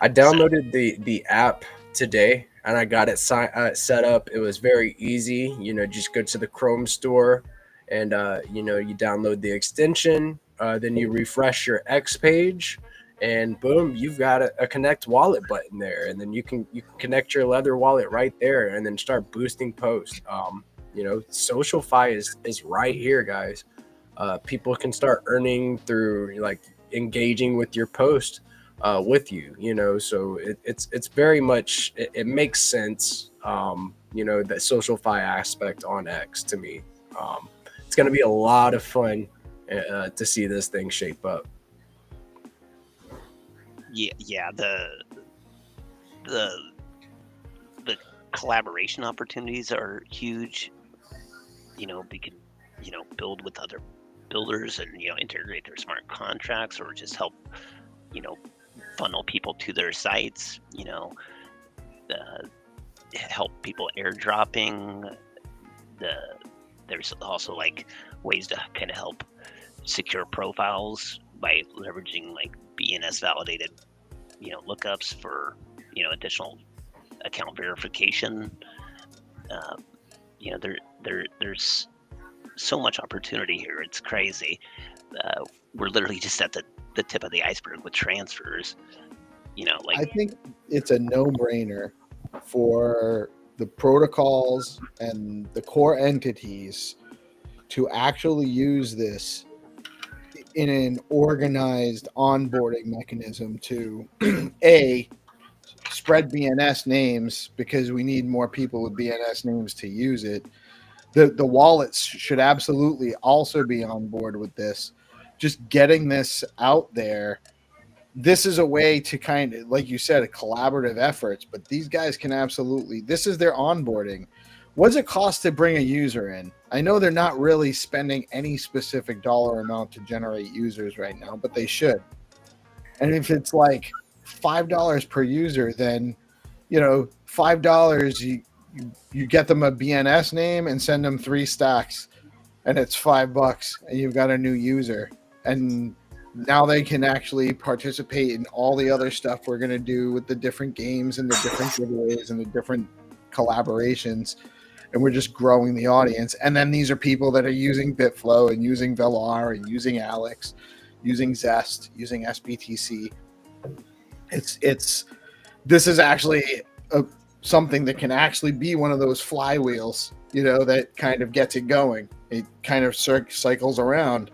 I downloaded the app today and I got it set up. It was very easy. You know, just go to the Chrome store and you know, you download the extension, then you refresh your X page, and boom, you've got a connect wallet button there, and then you can connect your Leather wallet right there, and then start boosting posts. You know, SocialFi is right here, guys. People can start earning through like engaging with your post with you. You know, so it's very much it makes sense. You know, that SocialFi aspect on X to me. It's going to be a lot of fun to see this thing shape up. Yeah, the collaboration opportunities are huge. You know, we can, you know, build with other builders and, you know, integrate their smart contracts, or just help, you know, funnel people to their sites, you know, help people airdropping. There's also like ways to kind of help secure profiles by leveraging like BNS validated, you know, lookups for, you know, additional account verification. You know, there's so much opportunity here. It's crazy. We're literally just at the tip of the iceberg with transfers. You know, like, I think it's a no-brainer for the protocols and the core entities to actually use this in an organized onboarding mechanism to A, spread BNS names, because we need more people with BNS names to use it. The wallets should absolutely also be on board with this. Just getting this out there. This is a way to kind of, like you said, a collaborative efforts, but these guys can absolutely, this is their onboarding. What does it cost to bring a user in? I know they're not really spending any specific dollar amount to generate users right now, but they should. And if it's like $5 per user, then, you know, $5, you get them a BNS name and send them 3 stacks, and it's $5, and you've got a new user. And now they can actually participate in all the other stuff we're going to do with the different games and the different giveaways and the different collaborations. And we're just growing the audience. And then these are people that are using Bitflow and using Velar and using Alex, using Zest, using SBTC. This is actually something that can actually be one of those flywheels, you know, that kind of gets it going. It kind of cycles around.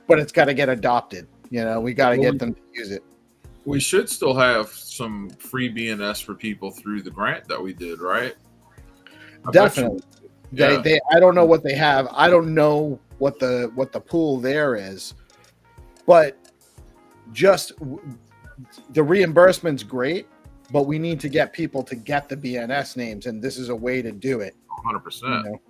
But it's got to get adopted. You know, we got to get them to use it. We should still have some free BNS for people through the grant that we did, right? Definitely. Yeah. They I don't know what they have. I don't know what the pool there is, but just the reimbursement's great. But we need to get people to get the BNS names, and this is a way to do it. 100%. You know?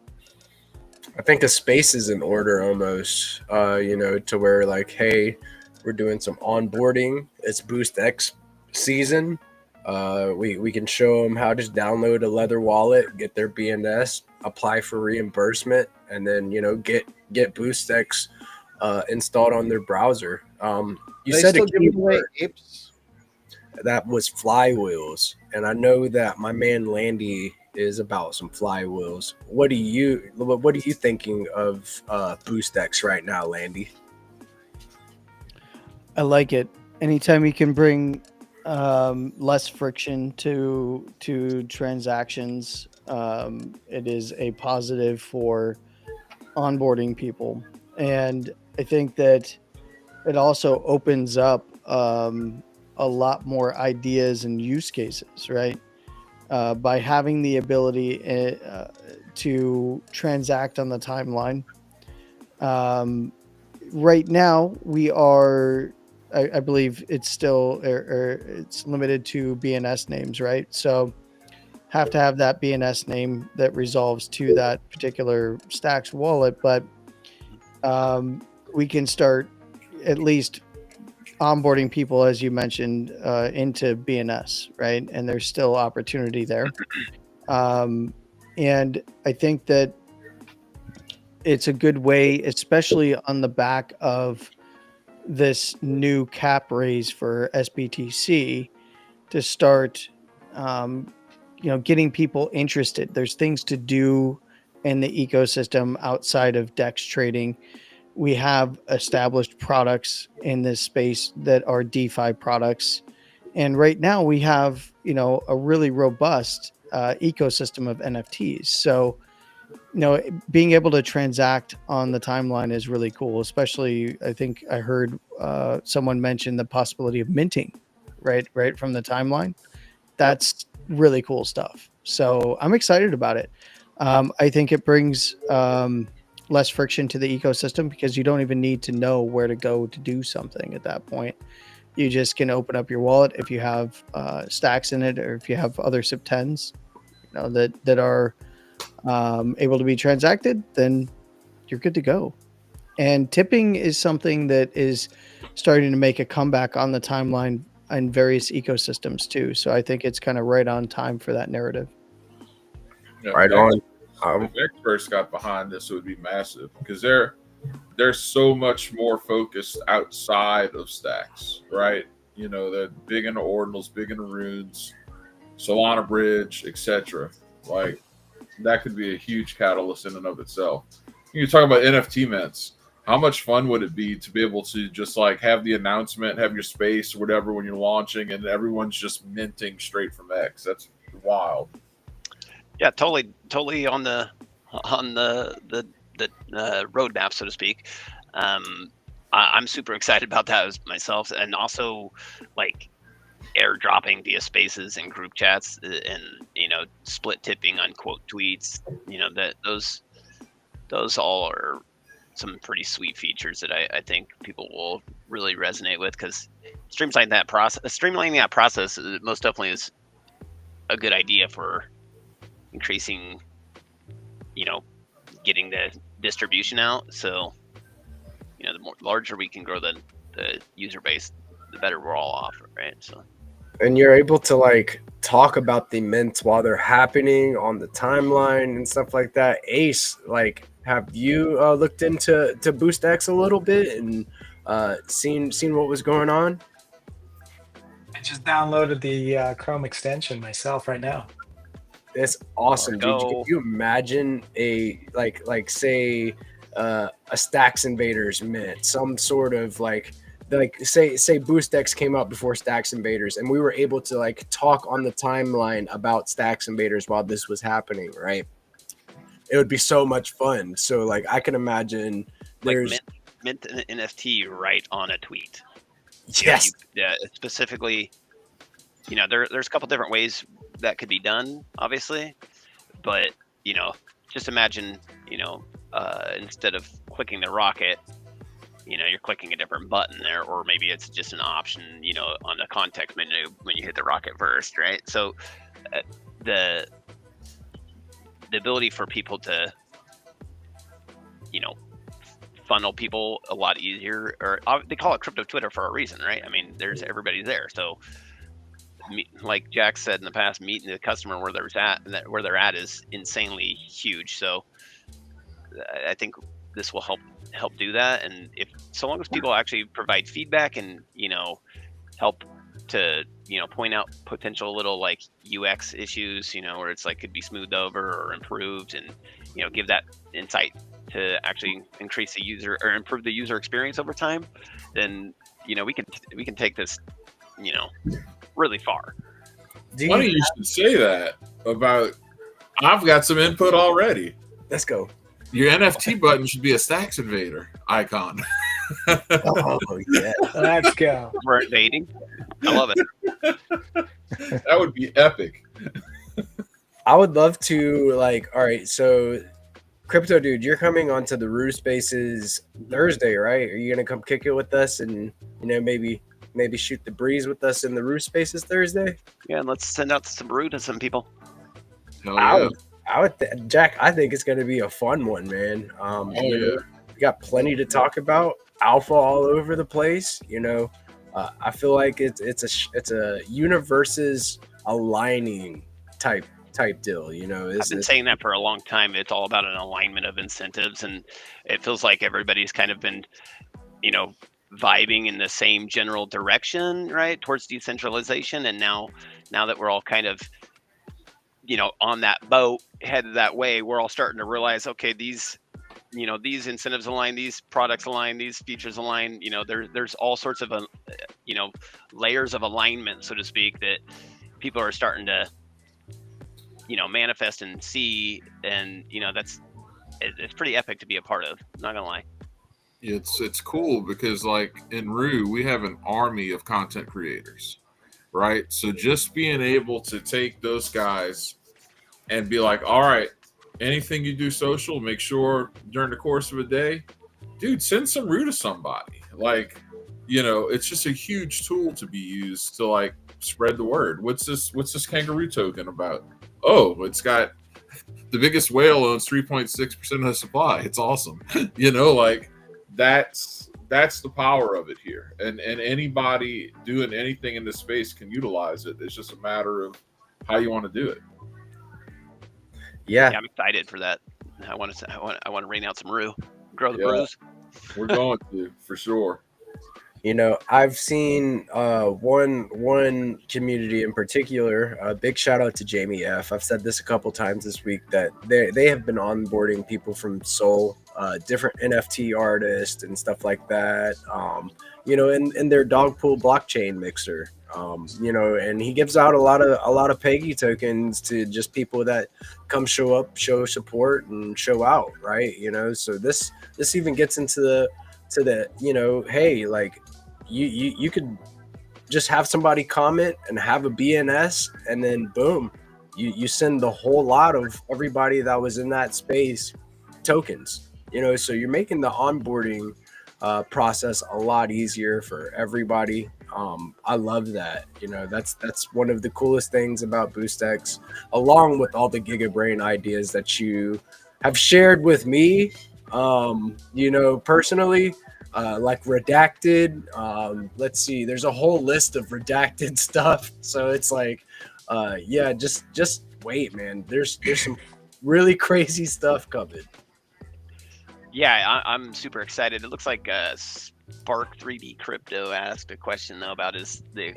I think a space is in order almost, you know, to where like, hey, we're doing some onboarding. It's BoostX season. We can show them how to just download a Leather wallet, get their BNS, apply for reimbursement, and then, you know, get BoostX installed on their browser. You They said still a give away keyword apes. that was flywheels, and I know that my man Landy is about some flywheels. What are you thinking of BoostX right now, Landy? I like it. Anytime you can bring less friction to transactions, it is a positive for onboarding people. And I think that it also opens up a lot more ideas and use cases, right? By having the ability to transact on the timeline. Right now, we are, I believe it's still, or it's limited to BNS names, right? So have to have that BNS name that resolves to that particular Stacks wallet, but we can start at least onboarding people, as you mentioned, into BNS, right? And there's still opportunity there. And I think that it's a good way, especially on the back of this new cap raise for SBTC, to start, getting people interested. There's things to do in the ecosystem outside of DEX trading. We have established products in this space that are DeFi products. And right now we have, a really robust ecosystem of NFTs. So, being able to transact on the timeline is really cool, especially I think I heard someone mention the possibility of minting right from the timeline. That's really cool stuff. So I'm excited about it. I think it brings less friction to the ecosystem because you don't even need to know where to go to do something at that point. You just can open up your wallet if you have stacks in it, or if you have other SIP10s, that are able to be transacted, then you're good to go. And tipping is something that is starting to make a comeback on the timeline in various ecosystems too. So I think it's kind of right on time for that narrative. Yeah, Right on. If experts got behind this, it would be massive because they're so much more focused outside of stacks, right? They're big into ordinals, big into runes, Solana Bridge, etc. Like that could be a huge catalyst in and of itself. You talk about NFT mints. How much fun would it be to be able to just like have the announcement, have your space or whatever when you're launching, and everyone's just minting straight from X? That's wild. Yeah, totally on the roadmap, so to speak. I'm super excited about that myself, and also like airdropping via spaces and group chats, and split tipping on quote tweets. That those all are some pretty sweet features that I think people will really resonate with, because streamlining that process most definitely is a good idea for increasing, getting the distribution out. So, the more larger we can grow the user base, the better we're all off, right? So, and you're able to like talk about the mints while they're happening on the timeline and stuff like that. Ace, like, have you looked into BoostX a little bit and seen what was going on? I just downloaded the Chrome extension myself right now. It's awesome, dude. go. Can you imagine a say a Stacks Invaders mint, some sort of say BoostX came out before Stacks Invaders, and we were able to like talk on the timeline about Stacks Invaders while this was happening, right? It would be so much fun. So like I can imagine there's like mint an NFT right on a tweet. yes, Specifically, there's a couple different ways that could be done, obviously, but just imagine, instead of clicking the rocket, you're clicking a different button there, or maybe it's just an option, on the context menu when you hit the rocket first, right? So the ability for people to, funnel people a lot easier, or they call it crypto Twitter for a reason, right? I mean, everybody's there. So like Jack said in the past, meeting the customer where they're at is insanely huge. So I think this will help do that. And so long as people actually provide feedback and help to point out potential little like UX issues, where it's like could be smoothed over or improved, and give that insight to actually increase the user or improve the user experience over time, then we can take this really far. Funny you should say that about. I've got some input already. Let's go. Your NFT button should be a Stacks Invader icon. Oh yeah. Let's go. We're invading. I love it. That would be epic. I would love to all right, so Crypto Dude, you're coming onto the Rue Spaces Thursday, right? Are you gonna come kick it with us and maybe shoot the breeze with us in the Rue Spaces Thursday? Yeah, and let's send out some brew to some people. Hell yeah. Jack, I think it's gonna be a fun one, man. Yeah. We got plenty to talk about. Alpha all over the place. I feel like it's a universes aligning type deal. I've been saying that for a long time. It's all about an alignment of incentives, and it feels like everybody's kind of been, vibing in the same general direction, right, towards decentralization. And now that we're all kind of, on that boat, headed that way, we're all starting to realize, okay, these incentives align, these products align, these features align. There's all sorts of, layers of alignment, so to speak, that people are starting to, manifest and see. And, it's pretty epic to be a part of. Not gonna lie. It's cool because like in Rue, we have an army of content creators, right? So just being able to take those guys and be like, all right, anything you do social, make sure during the course of a day, dude, send some Rue to somebody. Like, it's just a huge tool to be used to like spread the word. What's this kangaroo token about? Oh, it's got the biggest whale owns 3.6% of the supply. It's awesome. Like that's the power of it here. And anybody doing anything in this space can utilize it. It's just a matter of how you want to do it. Yeah, I'm excited for that. I want to rain out some Rue, grow the brews. We're going to, for sure. I've seen one community in particular. A big shout out to Jamie F. I've said this a couple times this week that they have been onboarding people from Soul, different NFT artists and stuff like that. In their Dogpool blockchain mixer. And he gives out a lot of Peggy tokens to just people that come show up, show support, and show out, right? So this even gets into the hey, like you could just have somebody comment and have a BNS, and then boom, you send the whole lot of everybody that was in that space tokens. So you're making the onboarding process a lot easier for everybody. I love that. That's one of the coolest things about BoostX, along with all the GigaBrain ideas that you have shared with me. Personally, like redacted. Let's see, there's a whole list of redacted stuff. So it's like, just wait, man. There's some really crazy stuff coming. Yeah, I'm super excited. It looks like Spark 3D Crypto asked a question though about is the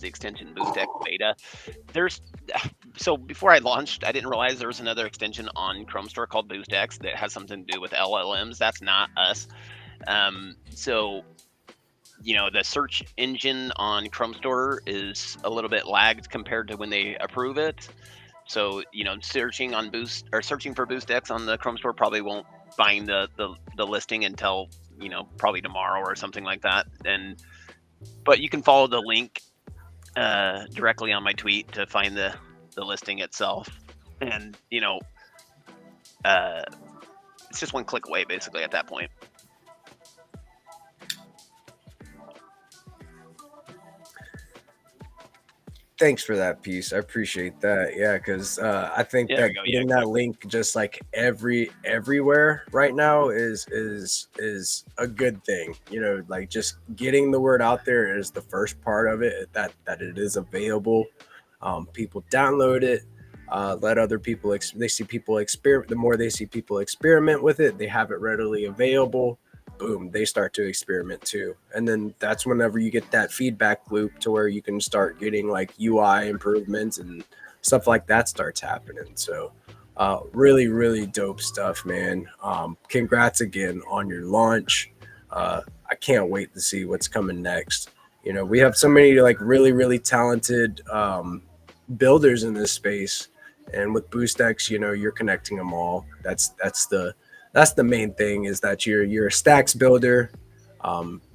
extension BoostX beta. So before I launched, I didn't realize there was another extension on Chrome Store called BoostX that has something to do with LLMs. That's not us. So the search engine on Chrome Store is a little bit lagged compared to when they approve it. So searching for BoostX on the Chrome Store probably won't find the listing until probably tomorrow or something like that. But you can follow the link directly on my tweet to find the listing itself, and it's just one click away basically at that point. Thanks for that piece. I appreciate that. Yeah, because I think that getting that link just like everywhere right now is a good thing. Like just getting the word out there is the first part of it. That it is available. People download it. Let other people. They see people experiment. The more they see people experiment with it, they have it readily available. boom, they start to experiment too. And then that's whenever you get that feedback loop to where you can start getting like UI improvements and stuff like that starts happening. So really, really dope stuff, man. Congrats again on your launch. I can't wait to see what's coming next. You know, we have so many like really, really talented builders in this space, and with BoostX, you know, you're connecting them all. That's the main thing, is that you're a stacks builder.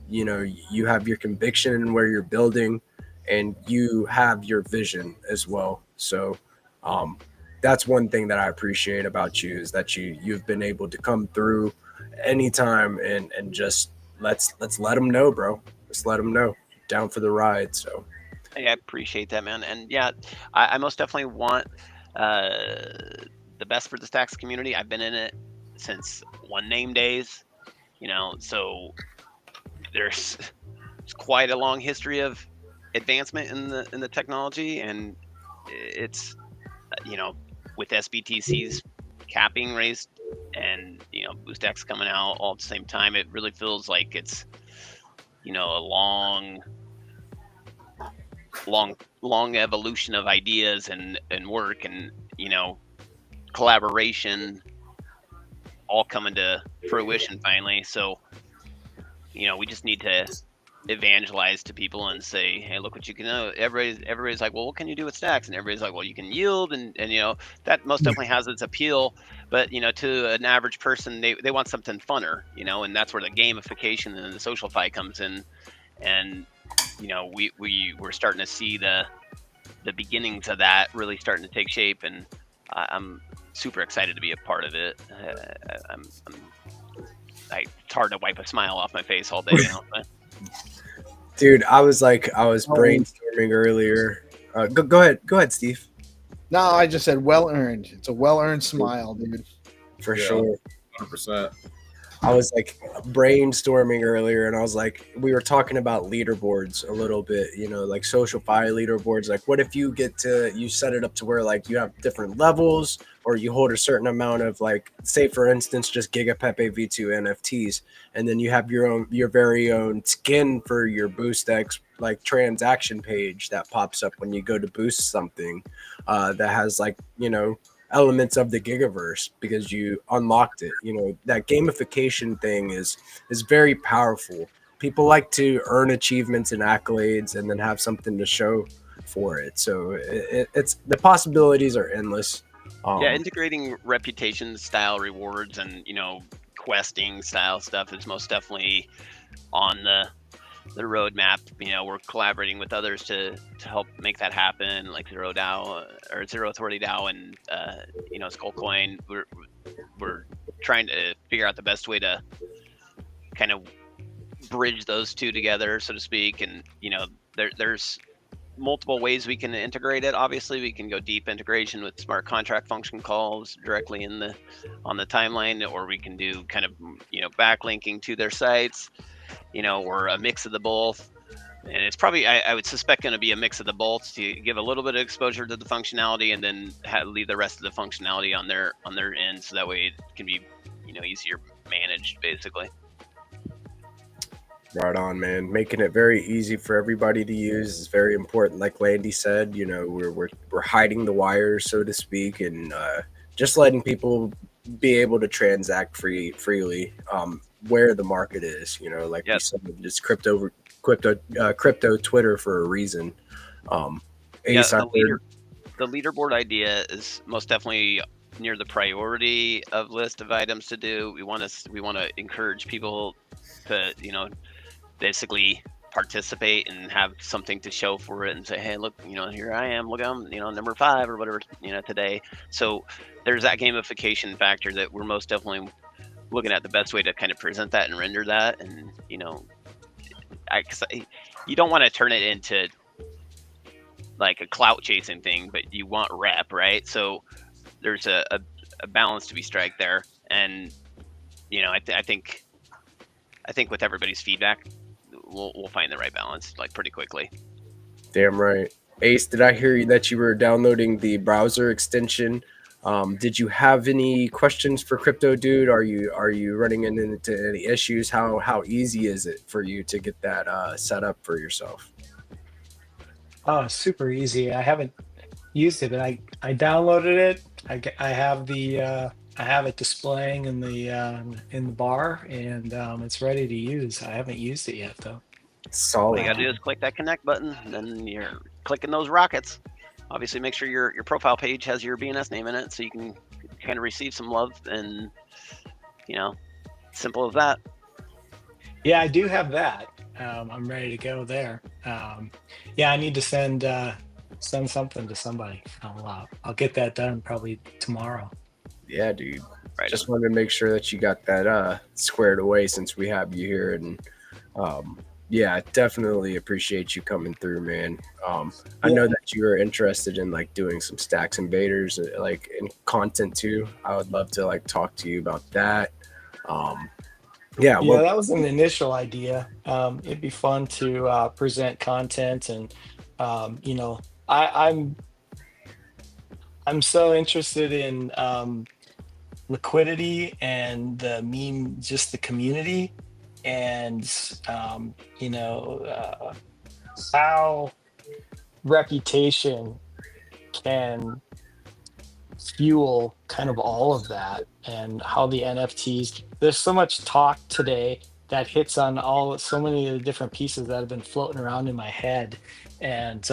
You know, you have your conviction in where you're building, and you have your vision as well. So that's one thing that I appreciate about you, is that you've been able to come through anytime and just let's let them know, bro. Let's let them know, down for the ride. So I appreciate that, man. And yeah, I most definitely want the best for the Stacks community. I've been in it since one name days, you know, so there's quite a long history of advancement in the technology, and it's, you know, with SBTC's capping raised and, you know, BoostX coming out all at the same time, it really feels like it's, you know, a long evolution of ideas and work and, you know, collaboration all coming to fruition finally. So, you know, we just need to evangelize to people and say, hey, look what you can know. Everybody's like, well, what can you do with stacks? And everybody's like, well, you can yield, and you know, that most definitely has its appeal. But, you know, to an average person, they want something funner, you know, and that's where the gamification and the socialify comes in. And, you know, we're starting to see the beginnings of that really starting to take shape, and I'm super excited to be a part of it. It's hard to wipe a smile off my face all day now. But. Dude, I was brainstorming earlier. Go ahead, Steve. No, I just said well earned. It's a well earned smile, dude. For sure. 100%. I was like brainstorming earlier, and I was like, we were talking about leaderboards a little bit, you know, like social fire leaderboards. Like, what if you set it up to where like you have different levels, or you hold a certain amount of, like, say for instance, just GigaPepe V2 NFTs, and then you have your very own skin for your BoostX like transaction page that pops up when you go to boost something that has, like, you know, elements of the Gigaverse because you unlocked it. You know, that gamification thing is very powerful. People like to earn achievements and accolades and then have something to show for it. So it's the possibilities are endless. Yeah, integrating reputation style rewards and, you know, questing style stuff is most definitely on the roadmap. You know, we're collaborating with others to help make that happen, like Zero DAO or Zero Authority DAO and you know, Skullcoin. We're trying to figure out the best way to kind of bridge those two together, so to speak. And, you know, there's multiple ways we can integrate it. Obviously, we can go deep integration with smart contract function calls directly on the timeline, or we can do kind of, you know, backlinking to their sites, you know, or a mix of the both. And it's probably, I would suspect, going to be a mix of the both to give a little bit of exposure to the functionality and then leave the rest of the functionality on their end, so that way it can be, you know, easier managed, basically. Right on, man. Making it very easy for everybody to use is very important. Like Landy said, you know, we're hiding the wires, so to speak, and just letting people be able to transact freely where the market is. You know, like we said, just crypto Twitter for a reason. The leaderboard idea is most definitely near the priority of list of items to do. We want to encourage people to, you know, basically participate and have something to show for it and say, hey, look, you know, here I am, look, I'm, you know, number 5 or whatever, you know, today. So there's that gamification factor that we're most definitely looking at the best way to kind of present that and render that. And, you know, you don't want to turn it into like a clout chasing thing, but you want rep, right? So there's a balance to be struck there. And, you know, I think with everybody's feedback, we'll find the right balance like pretty quickly. Damn right. Ace, did I hear that you were downloading the browser extension Did you have any questions for Crypto Dude? Are you running into any issues? How easy is it for you to get that set up for yourself? Oh, super easy. I haven't used it, but I downloaded it. I have the I have it displaying in the bar, and it's ready to use. I haven't used it yet though. All Solid. you gotta do is click that connect button, and then you're clicking those rockets. Obviously, make sure your profile page has your BNS name in it, so you can kind of receive some love. And simple as that. Yeah, I do have that. I'm ready to go there. Yeah, I need to send something to somebody. I'll get that done probably tomorrow. Yeah, dude. Right. Just wanted to make sure that you got that squared away since we have you here, and yeah, I definitely appreciate you coming through, man. I know that you are interested in like doing some stacks and baiters, like in content too. I would love to like talk to you about that. Yeah, Yeah, that was an initial idea. It'd be fun to present content, and I'm so interested in liquidity and the meme, just the community, and how reputation can fuel kind of all of that, and how the NFTs, there's so much talk today that hits on so many of the different pieces that have been floating around in my head. And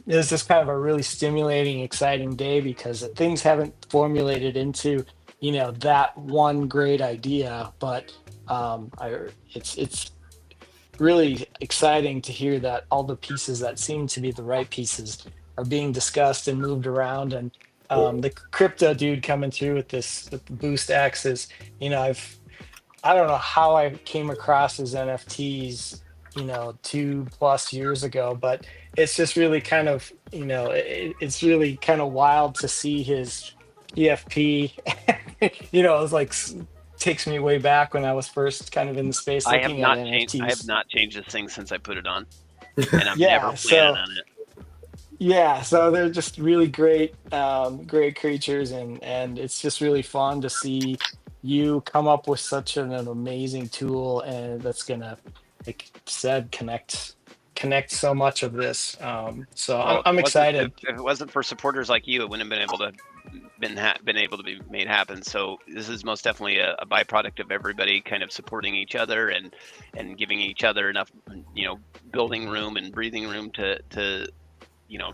it was just kind of a really stimulating, exciting day, because things haven't formulated into that one great idea, but it's really exciting to hear that all the pieces that seem to be the right pieces are being discussed and moved around. And the Crypto Dude coming through with the boost axes, I don't know how I came across his NFTs 2+ years ago, but it's just really kind of it's really kind of wild to see his EFP. It's like takes me way back when I was first kind of in the space I have looking not at changed. NFTs. I have not changed this thing since I put it on, and I'm Yeah, never planning so- on it. Yeah, so they're just really great, great creatures, and it's just really fun to see you come up with such an amazing tool, and that's gonna, like I said, connect so much of this. So Well, I'm excited. If it wasn't for supporters like you, it wouldn't have been able to be made happen. So this is most definitely a byproduct of everybody kind of supporting each other and giving each other enough building room and breathing room to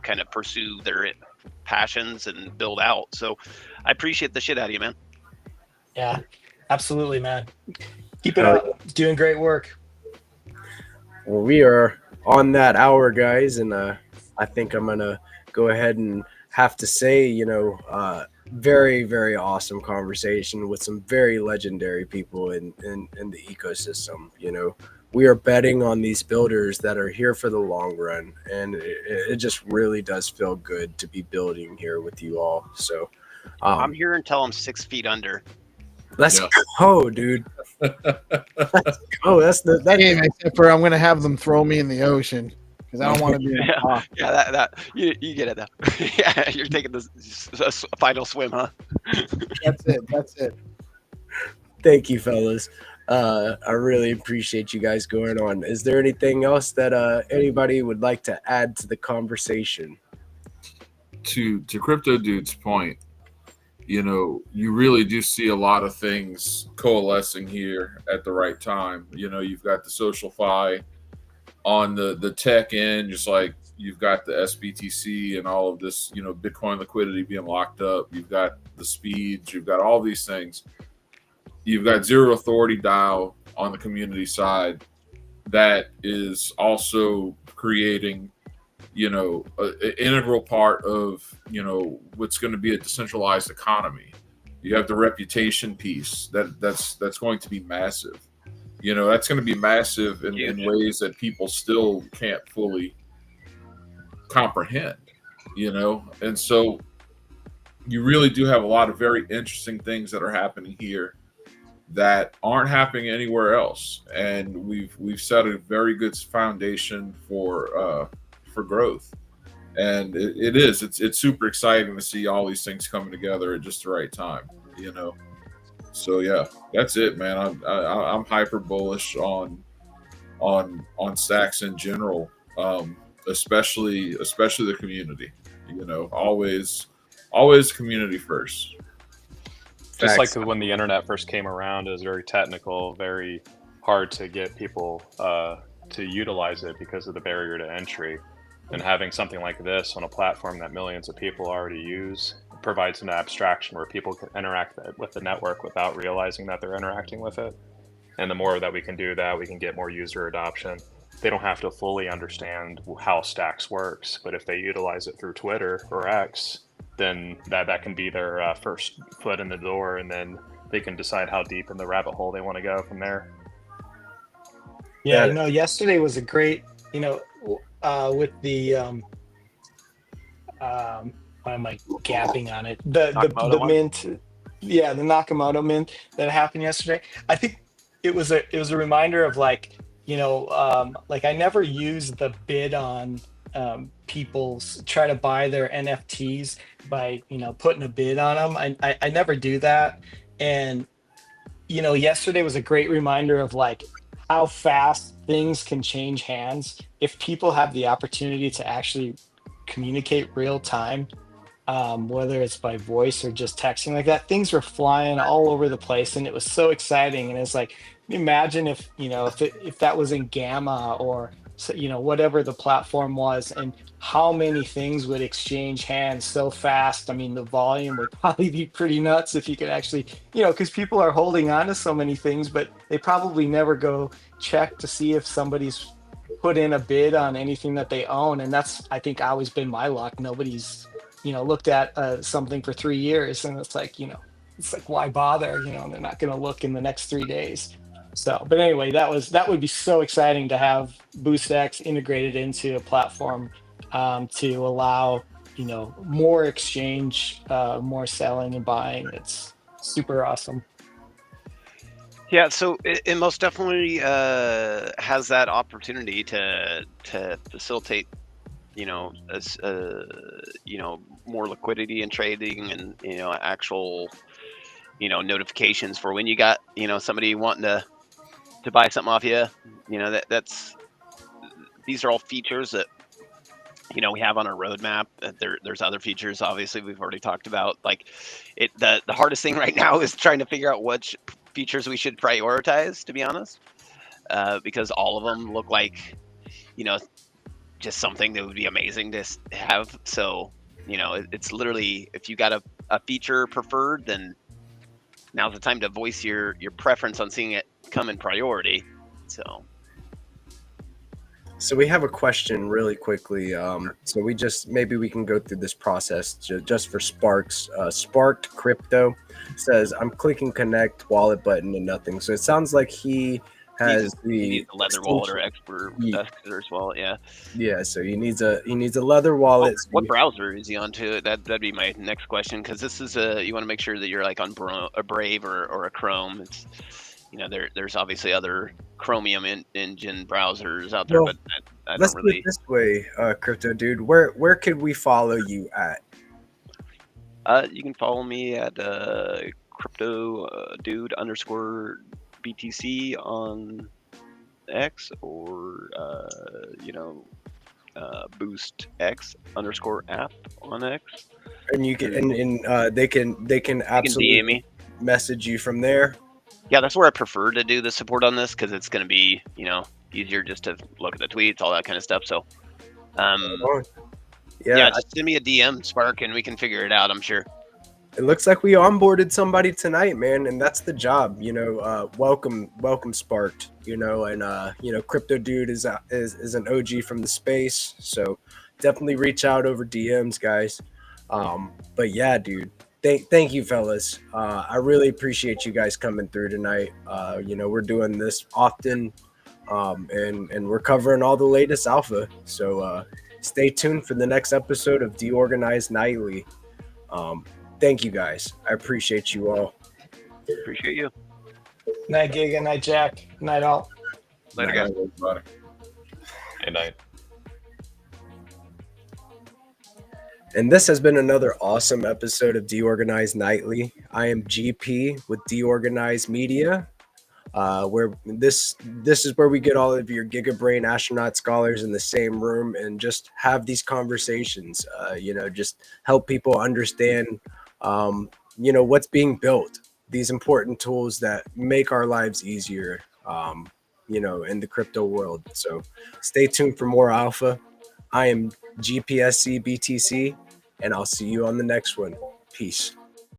kind of pursue their passions and build out. So I appreciate the shit out of you, man. Yeah, absolutely, man. Keep it up. Doing great work. well, we are on that hour, guys, and I think I'm gonna go ahead and have to say, very, very awesome conversation with some very legendary people in the ecosystem. We are betting on these builders that are here for the long run, and it just really does feel good to be building here with you all. So I'm here until I'm 6 feet under. let's Yeah. go, dude. Let's go. That's the that Game, except for I'm going to have them throw me in the ocean because I don't want to be in the top. Yeah, that you get it though. Yeah, you're taking the final swim, huh? That's it. That's it. Thank you, fellas. I really appreciate you guys going on. Is there anything else that anybody would like to add to the conversation? To Crypto Dude's point, you really do see a lot of things coalescing here at the right time. You've got the social fi on the tech end, just like you've got the SBTC and all of this, Bitcoin liquidity being locked up. You've got the speeds, you've got all these things. You've got Zero Authority DAO on the community side that is also creating, an integral part of, what's going to be a decentralized economy. You have the reputation piece that's going to be massive. That's going to be massive in ways that people still can't fully comprehend, and so you really do have a lot of very interesting things that are happening here that aren't happening anywhere else, and we've set a very good foundation for growth. And it's super exciting to see all these things coming together at just the right time, you know. So yeah, that's it, man. I'm hyper bullish on Stacks in general, especially the community. You know, always community first. Just Facts. like when the internet first came around, it was very technical, very hard to get people to utilize it because of the barrier to entry. And having something like this on a platform that millions of people already use provides an abstraction where people can interact with the network without realizing that they're interacting with it. And the more that we can do that, we can get more user adoption. They don't have to fully understand how Stacks works, but if they utilize it through Twitter or X, then that can be their first foot in the door, and then they can decide how deep in the rabbit hole they want to go from there. Yeah, Yeah. yesterday was a great, with the why am I gapping on it? The Nakamoto one? mint, yeah, the Nakamoto mint that happened yesterday. I think it was a reminder of like I never use the bid on people's try to buy their NFTs by putting a bid on them. I never do that, and yesterday was a great reminder of like how fast things can change hands if people have the opportunity to actually communicate real time, whether it's by voice or just texting like that. Things were flying all over the place, and it was so exciting. And it's like, imagine if if that was in Gamma or whatever the platform was, and how many things would exchange hands so fast. I mean, the volume would probably be pretty nuts if you could actually, because people are holding on to so many things, but they probably never go check to see if somebody's put in a bid on anything that they own. And that's, I think, always been my luck. Nobody's looked at something for 3 years, and it's like why bother? They're not going to look in the next 3 days. So, but anyway, that would be so exciting to have BoostX integrated into a platform to allow more exchange, more selling and buying. It's super awesome. Yeah, so it most definitely has that opportunity to facilitate, more liquidity and trading, and actual, notifications for when you got somebody wanting to buy something off you. These are all features that we have on our roadmap. There's other features, obviously, we've already talked about. Like the hardest thing right now is trying to figure out which features we should prioritize, to be honest, because all of them look like just something that would be amazing to have. So it's literally, if you got a feature preferred, then now's the time to voice your preference on seeing it come in priority. So we have a question really quickly. So maybe we can go through this process just for Sparks. Sparked Crypto says, I'm clicking connect wallet button and nothing. So it sounds like he has he needs a leather wallet or expert as well. Yeah. Yeah. So he needs a leather wallet. What browser is he onto? That'd be my next question, because this is you want to make sure that you're like on a Brave or a Chrome. It's there's obviously other Chromium engine browsers out there, Well, but I let's don't do really. it this way, Crypto Dude. Where could we follow you at? You can follow me at crypto dude _ BTC on X, or boost X _ app on X. And you can they can You can absolutely DM me. message you from there. Yeah, that's where I prefer to do the support on this, because it's going to be easier just to look at the tweets, all that kind of stuff. So yeah, just send me a DM, Spark, and we can figure it out, I'm sure. It looks like we onboarded somebody tonight, man, and that's the job. Welcome Sparked. And Crypto Dude is an OG from the space, so definitely reach out over DMs, guys. But yeah, dude, thank you, fellas. I really appreciate you guys coming through tonight. We're doing this often, and we're covering all the latest alpha. So stay tuned for the next episode of DeOrganized Nightly. Thank you, guys. I appreciate you all. Appreciate you. Night, Giga. Night, Jack. Night, all. Later, guys. Everybody. Good night. And this has been another awesome episode of DeOrganized Nightly. I am GP with DeOrganized Media, where this is where we get all of your GigaBrain astronaut scholars in the same room and just have these conversations. Just help people understand, what's being built. These important tools that make our lives easier, in the crypto world. So stay tuned for more alpha. I am GPSC BTC, and I'll see you on the next one. Peace.